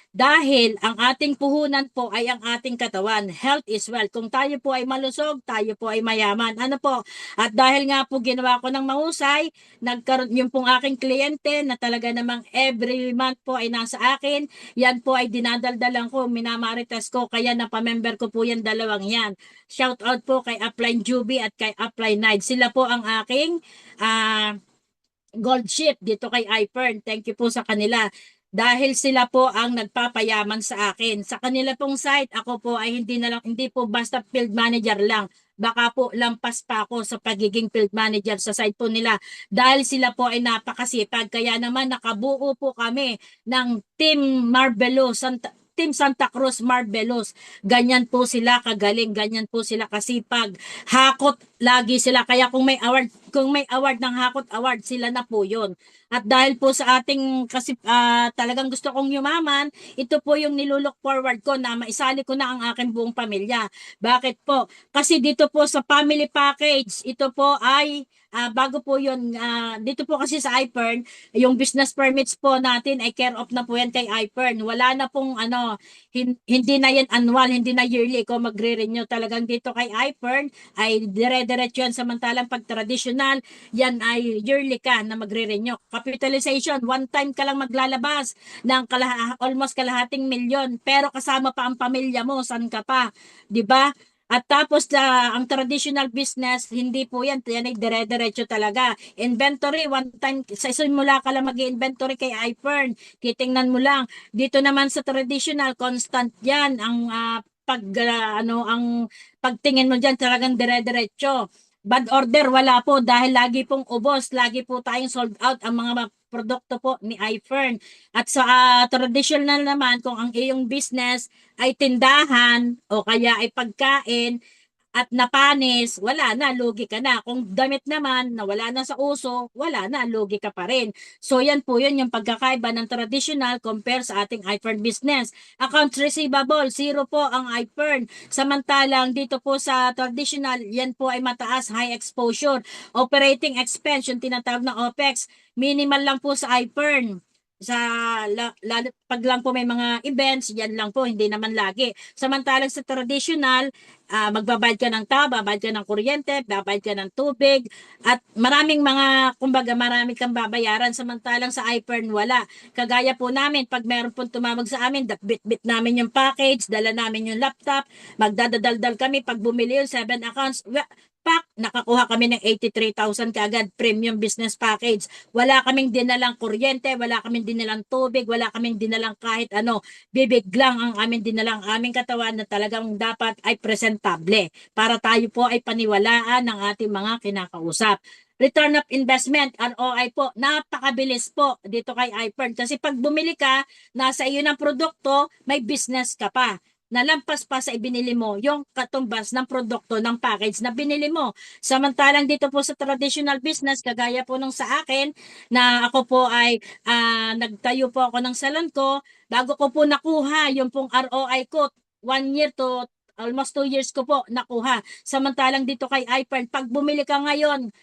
dahil ang ating puhunan po ay ang ating katawan. Health is wealth. Kung tayo po ay malusog, tayo po ay mayaman. Ano po? At dahil nga po ginawa ko ng mahusay, nagkaroon yung pong aking kliyente na talaga namang every month po ay nasa akin. Yan po ay dinadaldalan ko, minamarites ko, kaya napamember ko po yan dalawang yan. Shout out po kay Upline Juby at kay Upline Night. Sila po ang aking gold ship dito kay iFern. Thank you po sa kanila. Dahil sila po ang nagpapayaman sa akin. Sa kanila pong site, ako po ay hindi po basta field manager lang. Baka po lampas pa ako sa pagiging field manager sa site po nila. Dahil sila po ay napakasipag. Kaya naman nakabuo po kami ng Team Marvelous, Team Santa Cruz Marvelous. Ganyan po sila kagaling, ganyan po sila kasipag. Hakot lagi sila, kaya kung may award ng Hakot Award, sila na po 'yon. At dahil po sa ating kasi talagang gusto kong yumaman, ito po yung nilulook forward ko na maisali ko na ang aking buong pamilya. Bakit po? Kasi dito po sa family package, ito po ay bago po yun, dito po kasi sa iFern, yung business permits po natin ay care of na po yan kay iFern. Wala na pong hindi na yan annual, hindi na yearly ko magre-renew. Talagang dito kay iFern ay dire-diretso yan, samantalang pag traditional, yan ay yearly ka na magre-renew. Capitalization, one time ka lang maglalabas ng almost kalahating milyon, pero kasama pa ang pamilya mo, san ka pa, di ba? At tapos ang traditional business, hindi po yan ay dire-diretso talaga. Inventory, one time, sa simula ka lang mag-inventory kay iFern, titingnan mo lang. Dito naman sa traditional, constant yan. Ang ang pagtingin mo dyan talagang dire-diretso. Bad order, wala po dahil lagi pong ubos, lagi po tayong sold out. Ang mga produkto po ni iFern. At sa traditional naman, kung ang iyong business ay tindahan o kaya ay pagkain, at napanis, wala na, lugi ka na. Kung damit naman na wala na sa uso, wala na, lugi ka pa rin. So yan po yun yung pagkakaiba ng traditional compare sa ating iFern business. Accounts receivable, zero po ang iFern. Samantalang dito po sa traditional, yan po ay mataas, high exposure. Operating expense, yung tinatawag na OPEX, minimal lang po sa iFern. Pag lang po may mga events, yan lang po, hindi naman lagi. Samantalang sa traditional, magbabayad ka ng taba, babayad ka ng kuryente, babayad ka ng tubig, at maraming kumbaga maraming kang babayaran, samantalang sa iFern wala. Kagaya po namin, pag meron pong tumawag sa amin, bit-bit namin yung package, dala namin yung laptop, magdadadaldal kami, pag bumili yung 7 accounts, nakakuha kami ng 83,000 kaagad premium business package. Wala kaming dinalang kuryente, wala kaming dinalang tubig, wala kaming dinalang kahit ano. Bibig lang ang aming dinalang aming katawan na talagang dapat ay presentable para tayo po ay paniwalaan ng ating mga kinakausap. Return of investment, ROI po, napakabilis po dito kay iFern. Kasi pag bumili ka, nasa iyo ng produkto, may business ka pa. Nalampas pa sa ibinili mo yung katumbas ng produkto ng package na binili mo. Samantalang dito po sa traditional business, kagaya po nung sa akin, na ako po ay nagtayo po ako ng salon ko, bago ko po nakuha yung pong ROI ko, 1 year to almost 2 years ko po nakuha. Samantalang dito kay iFern, pag bumili ka ngayon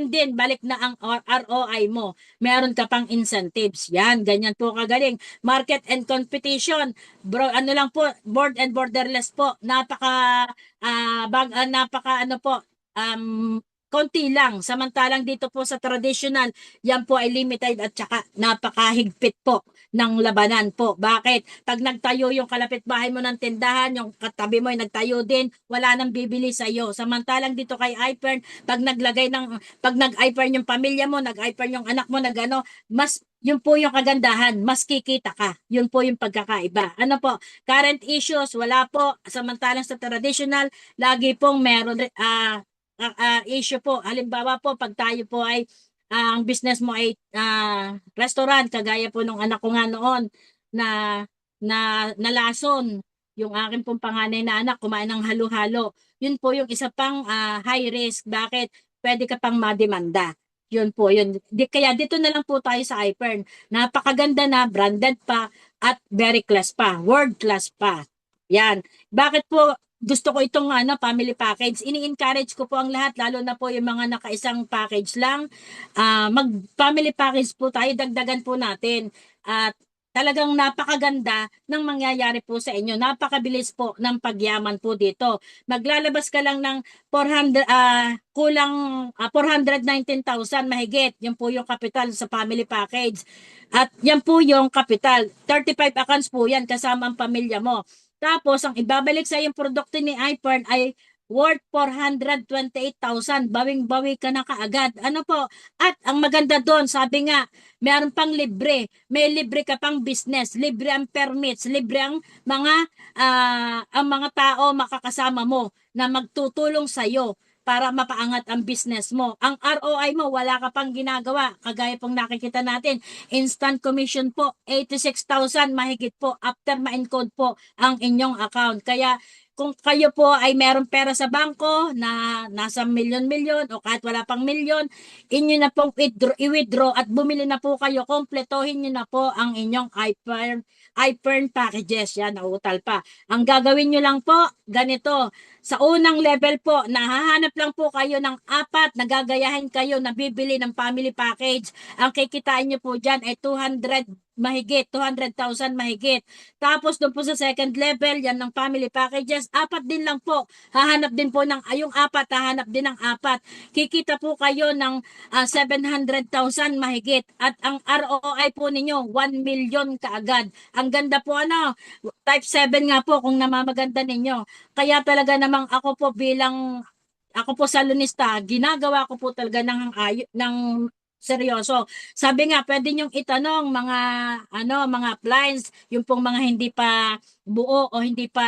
din, balik na ang ROI mo. Meron ka pang incentives. Yan, ganyan po kagaling. Market and competition, bro, ano lang po, board and borderless po. Napaka ano po, konti lang. Samantalang dito po sa traditional, yan po ay limited at saka napakahigpit po ng labanan po. Bakit? Pag nagtayo yung kalapit bahay mo ng tindahan, yung katabi mo ay nagtayo din, wala nang bibili sa iyo. Samantalang dito kay iFern, pag nag-iFern yung pamilya mo, nag-iFern yung anak mo, mas yun po yung kagandahan, mas kikita ka. Yun po yung pagkakaiba. Ano po? Current issues, wala po. Samantalang sa traditional, lagi pong meron issue po. Halimbawa po, pag tayo po ay ang business mo ay restaurant, kagaya po nung anak ko nga noon na nalason yung akin pong panganay na anak, kumain ng halo-halo. Yun po yung isa pang high risk. Bakit? Pwede ka pang mademanda. Yun po, yun. Kaya dito na lang po tayo sa iFern. Napakaganda na, branded pa, at very class pa, world class pa. Yan. Bakit po gusto ko itong family package? Ini-encourage ko po ang lahat, lalo na po yung mga nakaisang package lang. Mag-family package po tayo, dagdagan po natin. At talagang napakaganda ng mangyayari po sa inyo. Napakabilis po ng pagyaman po dito. Maglalabas ka lang ng 419,000 mahigit. Yan po yung capital sa family package. At yan po yung capital. 35 accounts po yan kasama ang pamilya mo. Tapos, ang ibabalik sa yung produkto ni iFern ay worth 428,000. Bawing-bawi ka na kaagad. Ano po? At ang maganda doon, sabi nga, meron pang libre. May libre ka pang business. Libre ang permits. Libre ang mga tao makakasama mo na magtutulong sa iyo para mapaangat ang business mo. Ang ROI mo, wala ka pang ginagawa. Kagaya pong nakikita natin, instant commission po, 86,000 mahigit po after ma-encode po ang inyong account. Kaya kung kayo po ay meron pera sa bangko na nasa milyon-milyon o kahit wala pang milyon, inyo na pong i-withdraw at bumili na po kayo, kompletohin nyo na po ang inyong iFern packages. Yan, nauutal pa. Ang gagawin nyo lang po, ganito, sa unang level po, nahahanap lang po kayo ng 4, nagagayahin kayo na bibili ng family package. Ang kikitain nyo po dyan ay 200,000 mahigit. Tapos doon po sa second level, yan ng family packages, 4 din lang po. Hahanap din po ng, yung 4, hahanap din ng 4. Kikita po kayo ng 700,000 mahigit. At ang ROI po ninyo, 1 million kaagad. Ang ganda po type 7 nga po kung namamaganda ninyo. Kaya talaga namang ako po salonista, ginagawa ko po talaga ng seryoso. Sabi nga, pwede niyong itanong mga appliance, yung pong mga hindi pa buo o hindi pa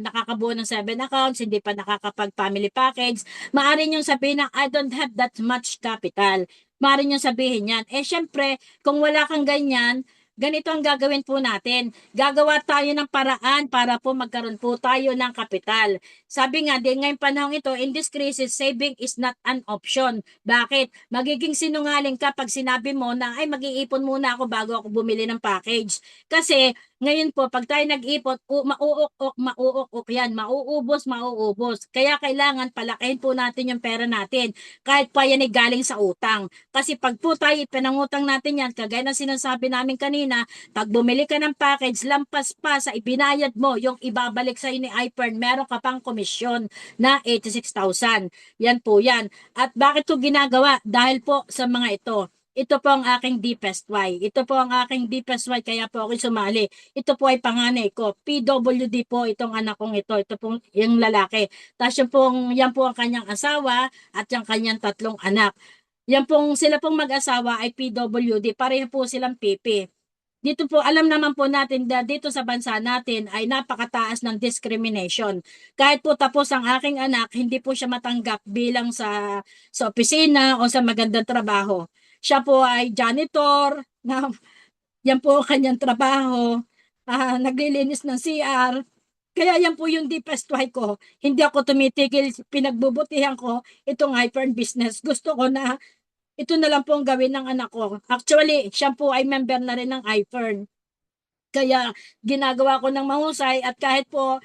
nakakabuo ng 7 accounts, hindi pa nakakapag family package. Maaari niyong sabihin na I don't have that much capital. maaari nyo sabihin yan. Eh, syempre, kung wala kang ganyan, ganito ang gagawin po natin. Gagawa tayo ng paraan para po magkaroon po tayo ng kapital. Sabi nga, din ngayong panahon ito, in this crisis, saving is not an option. Bakit? Magiging sinungaling ka pag sinabi mo na, ay, mag-iipon muna ako bago ako bumili ng package. Kasi, ngayon po, pag tayo nag-ipon, mauuk yan, mauubos. Kaya kailangan palakihin po natin yung pera natin, kahit pa yan ay galing sa utang. Kasi pag po tayo pinangutang natin yan, kagaya ng sinasabi namin kanina, pag bumili ka ng package, lampas pa sa ibinayad mo, yung ibabalik sa ni iPern, meron ka pang komisyon na 86,000. Yan po yan. At bakit ko ginagawa? Dahil po sa mga ito. Ito po ang aking deepest why. Ito po ang aking deepest why, kaya po ako sumali. Ito po ay panganay ko. PWD po itong anak kong ito. Ito po yung lalaki. Tapos yan po ang kanyang asawa at yung kanyang 3 anak. Sila pong mag-asawa ay PWD. Pareho po silang PP. Dito po, alam naman po natin na dito sa bansa natin ay napakataas ng discrimination. Kahit po tapos ang aking anak, hindi po siya matanggap bilang sa opisina o sa magandang trabaho. Siya po ay janitor, yan po ang kanyang trabaho, naglilinis ng CR. Kaya yan po yung deepest why ko. Hindi ako tumitigil, pinagbubutihan ko itong iPern business. Gusto ko na ito na lang po ang gawin ng anak ko. Actually, siya po ay member na rin ng iPern. Kaya ginagawa ko ng mahusay at kahit po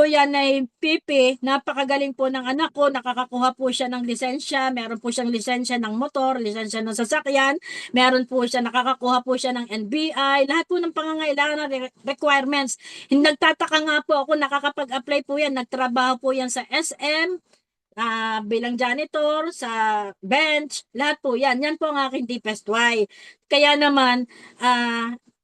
yan ay PP, napakagaling po ng anak ko, nakakakuha po siya ng lisensya, meron po siyang lisensya ng motor, lisensya ng sasakyan, meron po siya, nakakakuha po siya ng NBI, lahat po ng pangangailangan ng requirements. Nagtataka nga po ako, nakakapag-apply po yan, nagtrabaho po yan sa SM, bilang janitor, sa bench, lahat po yan. Yan po ang aking deepest why. Kaya naman,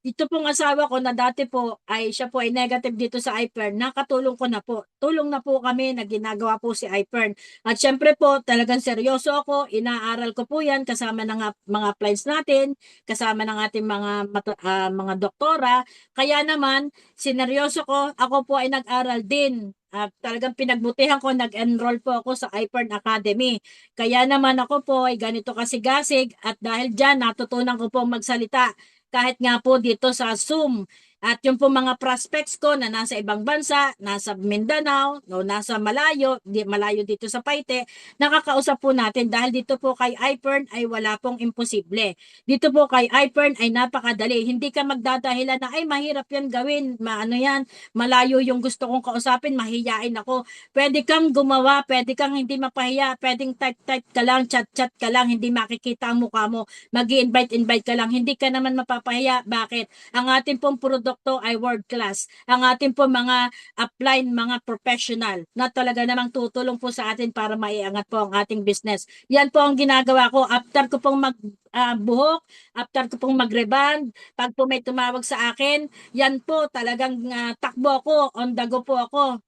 ito pong asawa ko na dati po ay siya po ay negative dito sa iPern, nakatulong ko na po. Tulong na po kami na ginagawa po si iPern. At syempre po, talagang seryoso ako, inaaral ko po yan kasama ng mga appliance natin, kasama ng ating mga doktora. Kaya naman, sineryoso ko, ako po ay nag-aral din. Talagang pinagbutihan ko, nag-enroll po ako sa iPern Academy. Kaya naman ako po ay ganito kasigasig at dahil dyan natutunan ko po magsalita kahit nga po dito sa Zoom. At yung po mga prospects ko na nasa ibang bansa, nasa Mindanao, no, nasa malayo dito sa Paite, nakakausap po natin dahil dito po kay iPern ay wala pong imposible. Dito po kay iPern ay napakadali. Hindi ka magdadahilan na ay mahirap yan gawin, yan, malayo yung gusto kong kausapin, mahihiyain ako. Pwede kang gumawa, pwede kang hindi mapahiya, pwedeng type ka lang, chat ka lang, hindi makikita ang mukha mo, mag-invite ka lang, hindi ka naman mapapahiya. Bakit? Ang ating pong produkto ay world class. Ang ating po mga upline, mga professional na talaga namang tutulong po sa atin para maiangat po ang ating business. Yan po ang ginagawa ko after ko pong buhok, after ko pong mag-reband, pag po may tumawag sa akin, yan po talagang takbo ako, on the go po ako.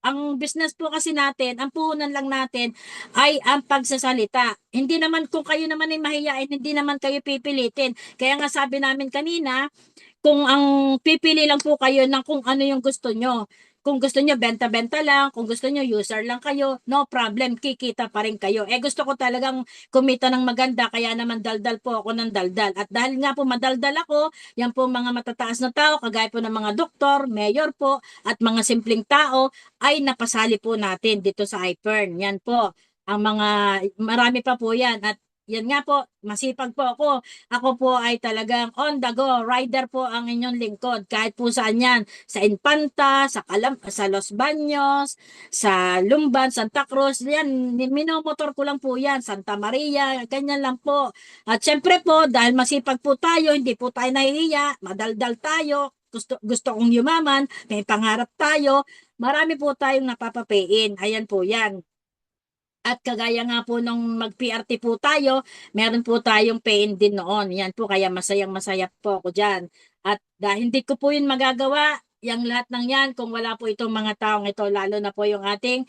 Ang business po kasi natin, ang puhunan lang natin ay ang pagsasalita. Hindi naman kung kayo naman ay mahiyain, hindi naman kayo pipilitin. Kaya nga sabi namin kanina, kung ang pipili lang po kayo ng kung ano yung gusto nyo. Kung gusto nyo, benta-benta lang. Kung gusto nyo, user lang kayo. No problem, kikita pa rin kayo. Gusto ko talagang kumita ng maganda, kaya naman daldal po ako ng daldal. At dahil nga po madaldal ako, yan po mga matataas na tao, kagaya po ng mga doktor, mayor po, at mga simpleng tao, ay napasali po natin dito sa iPern. Yan po. Marami pa po yan. At yan nga po, masipag po ako. Ako po ay talagang on the go. Rider po ang inyong lingkod. Kahit po saan yan. Sa Infanta, sa Los Baños, sa Lumban, Santa Cruz. Yan, minomotor ko lang po yan. Santa Maria, ganyan lang po. At syempre po, dahil masipag po tayo, hindi po tayo nahihiya, madaldal tayo, gusto kong yumaman, may pangarap tayo, marami po tayong napapapain. Ayan po yan. At kagaya nga po nung mag-PRT po tayo, meron po tayong pain din noon. Yan po, kaya masayang-masaya po ako dyan. At dahil hindi ko po yun magagawa, yung lahat ng yan, kung wala po itong mga taong ito, lalo na po yung ating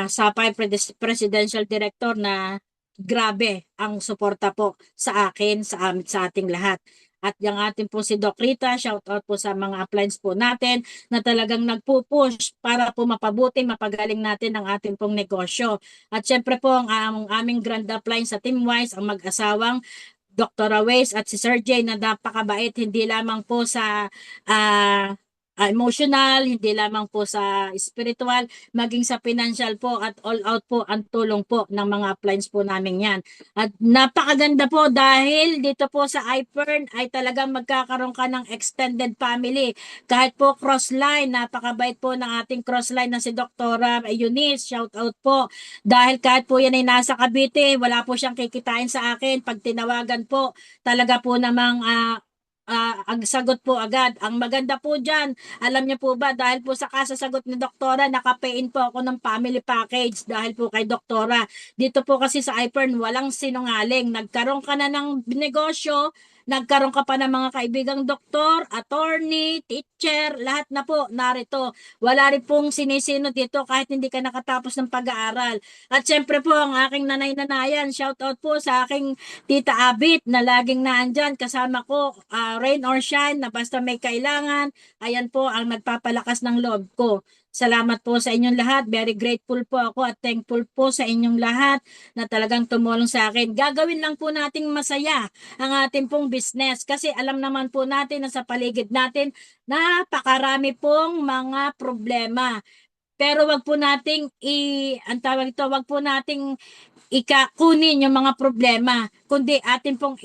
SAPAI Presidential Director na grabe ang suporta po sa akin, sa ating lahat. At yung atin po si Doc Rita, shout out po sa mga appliance po natin na talagang nagpupush para po mapabuti, mapagaling natin ang ating pong negosyo. At syempre po ang aming grand appliance sa Teamwise, ang mag-asawang Dr. Awes at si Sir Jay na napakabait, hindi lamang po sa emotional, hindi lamang po sa spiritual, maging sa financial po at all out po ang tulong po ng mga appliance po namin yan. At napakaganda po dahil dito po sa iPern ay talagang magkakaroon ka ng extended family. Kahit po crossline, napakabait po ng ating crossline na si Dr. Eunice, shout out po. Dahil kahit po yan ay nasa Cavite, wala po siyang kikitain sa akin. Pag tinawagan po, talaga po namang ang sagot po agad. Ang maganda po dyan, alam niyo po ba, dahil po sa kasasagot ni Doktora, nakapain po ako ng family package dahil po kay Doktora. Dito po kasi sa iPern, walang sinungaling. Nagkaroon ka na ng negosyo, nagkaroon ka pa ng mga kaibigang doktor, attorney, teacher, lahat na po narito. Wala rin pong sinisino dito kahit hindi ka nakatapos ng pag-aaral. At syempre po, ang aking nanay-nanayan, shout out po sa aking Tita Abit na laging naandyan kasama ko, rain or shine, na basta may kailangan, ayan po ang nagpapalakas ng loob ko. Salamat po sa inyong lahat. Very grateful po ako at thankful po sa inyong lahat na talagang tumulong sa akin. Gagawin lang po nating masaya ang ating pong business kasi alam naman po natin na sa paligid natin napakarami pong mga problema. Pero wag po nating ang tawag ito, wag po nating kunin yung mga problema, kundi atin pong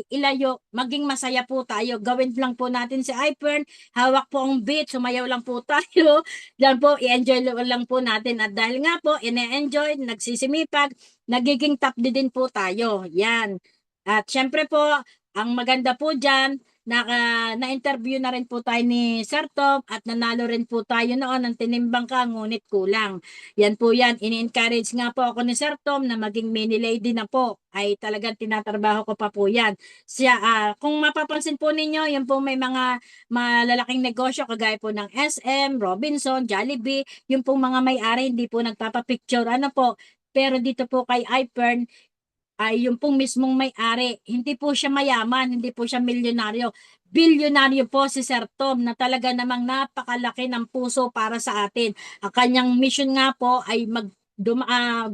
ilayo, maging masaya po tayo. Gawin lang po natin si iPern, hawak po ang beat, sumayaw lang po tayo, yan po, i-enjoy lang po natin. At dahil nga po, ine-enjoy, nagsisimipag, nagiging top din po tayo. Yan. At syempre po, ang maganda po dyan, na-interview na rin po tayo ni Sir Tom at nanalo rin po tayo noon ng Tinimbang Ka, ngunit kulang. Yan po yan. Ini-encourage nga po ako ni Sir Tom na maging mini lady na po. Ay talagang tinatrabaho ko pa po yan. Siya, kung mapapansin po ninyo, yan po may mga malalaking negosyo kagaya po ng SM, Robinson, Jollibee, yung pong mga may-ari hindi po nagpapapicture. Ano po? Pero dito po kay iPern, ay yung pong mismong may-ari. Hindi po siya mayaman, hindi po siya milyonaryo. Bilyonaryo po si Sir Tom na talaga namang napakalaki ng puso para sa atin. Ang kanyang mission nga po ay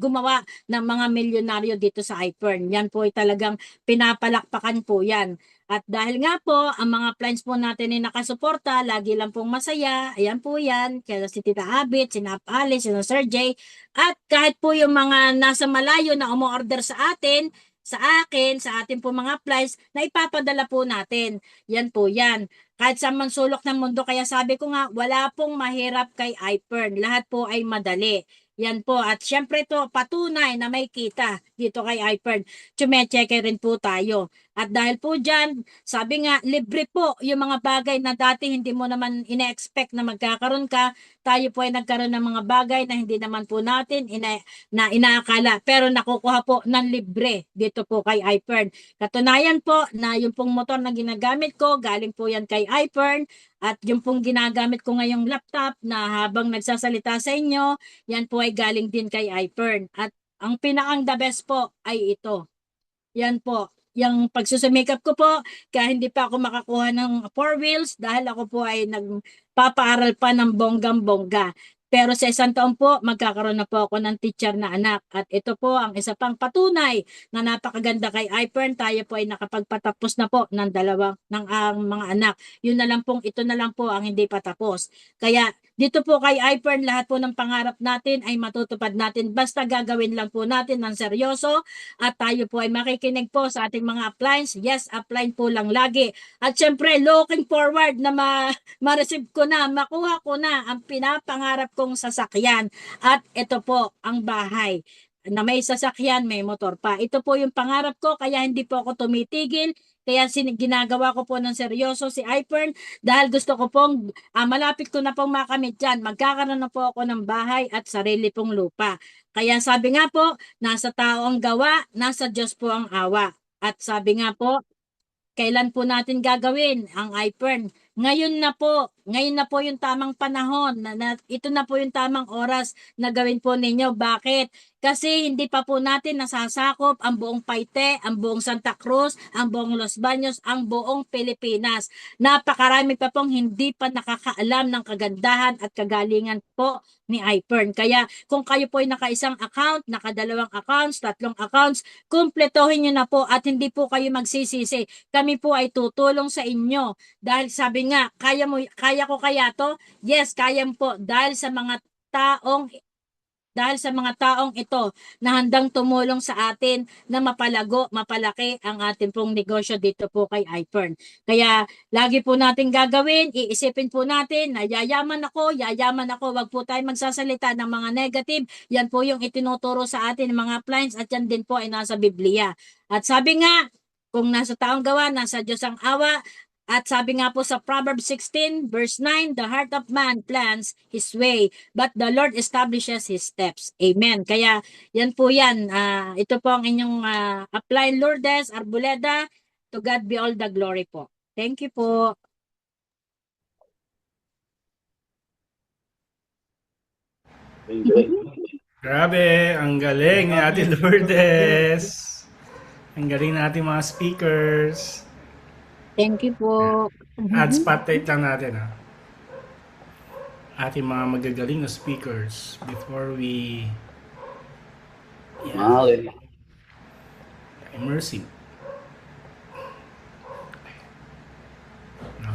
gumawa ng mga milyonaryo dito sa iPern. Yan po ay talagang pinapalakpakan po yan. At dahil nga po, ang mga plans po natin ay nakasuporta, lagi lang pong masaya. Ayan po yan. Kaya si Tita Abit, si Nap Alice, si Sir Jay. At kahit po yung mga nasa malayo na umu-order sa atin, sa akin, sa ating po mga plans, na ipapadala po natin. Yan po yan. Kahit sa mansulok ng mundo, kaya sabi ko nga, wala pong mahirap kay iPern. Lahat po ay madali. Yan po. At syempre to, patunay na may kita dito kay iPern. Tsumecheke rin po tayo. At dahil po dyan, sabi nga, libre po yung mga bagay na dati hindi mo naman ina-expect na magkakaroon ka. Tayo po ay nagkaroon ng mga bagay na hindi naman po natin inaakala. Pero nakukuha po ng libre dito po kay iPern. Katunayan po na yung pong motor na ginagamit ko, galing po yan kay iPern. At yung pong ginagamit ko ngayong laptop na habang nagsasalita sa inyo, yan po ay galing din kay iPern. At ang pinakang the best po ay ito. Yan po. Yung pagsusumikap ko po, kaya hindi pa ako makakuha ng 4 wheels dahil ako po ay nagpapaaral pa ng bonggang-bongga. Pero sa isang taon po, magkakaroon na po ako ng teacher na anak. At ito po ang isa pang patunay na napakaganda kay iPern. Tayo po ay nakapagpatapos na po ng mga anak. Yun na lang pong, ito na lang po ang hindi patapos. Kaya dito po kay iPern, lahat po ng pangarap natin ay matutupad natin. Basta gagawin lang po natin ng seryoso at tayo po ay makikinig po sa ating mga appliance. Yes, apply po lang lagi. At syempre, looking forward na ma-receive ko na, makuha ko na ang pinapangarap kong sasakyan. At ito po ang bahay na may sasakyan, may motor pa. Ito po yung pangarap ko, kaya hindi po ako tumitigil. Kaya ginagawa ko po ng seryoso si iPern dahil gusto ko pong malapit ko na pong makamit dyan. Magkakaroon na po ako ng bahay at sarili pong lupa. Kaya sabi nga po, nasa tao ang gawa, nasa Diyos po ang awa. At sabi nga po, kailan po natin gagawin ang iPern? Ngayon na po, ngayon na po yung tamang panahon, ito na po yung tamang oras na gawin po ninyo. Bakit? Kasi hindi pa po natin nasasakop ang buong Paite, ang buong Santa Cruz, ang buong Los Baños, ang buong Pilipinas. Napakarami pa pong hindi pa nakakaalam ng kagandahan at kagalingan po ni iPern. Kaya kung kayo po ay naka-isang account, naka-2 accounts, 3 accounts, kumpletohin nyo na po at hindi po kayo magsisisi. Kami po ay tutulong sa inyo. Dahil sabi nga, kaya ko kaya to? Yes, kaya po. Dahil sa mga taong ito na handang tumulong sa atin na mapalago, mapalaki ang ating pong negosyo dito po kay iPern. Kaya lagi po natin gagawin, iisipin po natin na yayaman ako, wag po tayo magsasalita ng mga negative. Yan po yung itinuturo sa atin ng mga appliance at yan din po ay nasa Biblia. At sabi nga, kung nasa taong gawa, nasa Diyos ang awa. At sabi nga po sa Proverbs 16 verse 9, the heart of man plans his way, but the Lord establishes his steps. Amen. Kaya yan po yan. Ito po ang inyong upline Lourdes Arboleda. To God be all the glory po. Thank you po. Grabe, ang galing ni Ate Lourdes. Ang galing natin mga speakers. Thank you po. Add spotlight lang natin ha. Ating mga magagaling na speakers before we Mahal. immersive.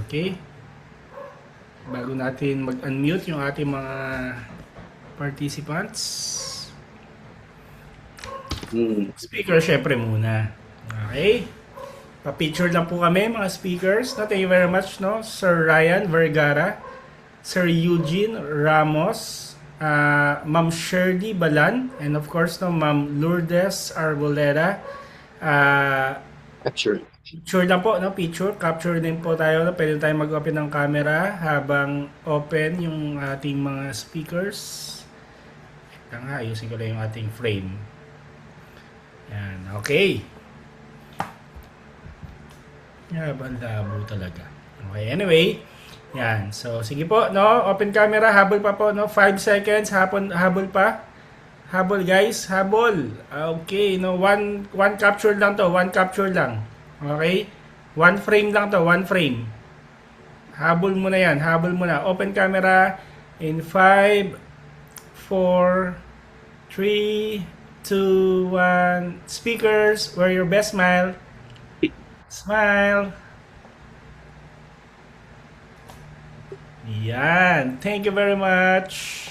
Okay. Bago natin mag-unmute yung ating mga participants. Speaker syempre muna. Okay. Pa-picture lang po kami mga speakers. No, thank you very much, no? Sir Ryan Vergara, Sir Eugene Ramos, Ma'am Shirley Balan, and of course, no, Ma'am Lourdes Arboleda. Capture. Picture lang po, no? Picture. Capture din po tayo. No? Pwede tayo mag-open ng camera habang open yung ating mga speakers. Ito nga, ayusin ko lang yung ating frame. Yan, okay. Labo talaga. Okay, anyway. Yan. So, sige po, no? Open camera. Habol pa po, no? 5 seconds. Habol pa. Habol, guys. Habol. Okay, no? One capture lang to. One capture lang. Okay? One frame lang to. One frame. Habol mo na yan. Habol mo na. Open camera in 5, 4, 3, 2, 1. Speakers, wear your best smile. Smile. Yan. Thank you very much.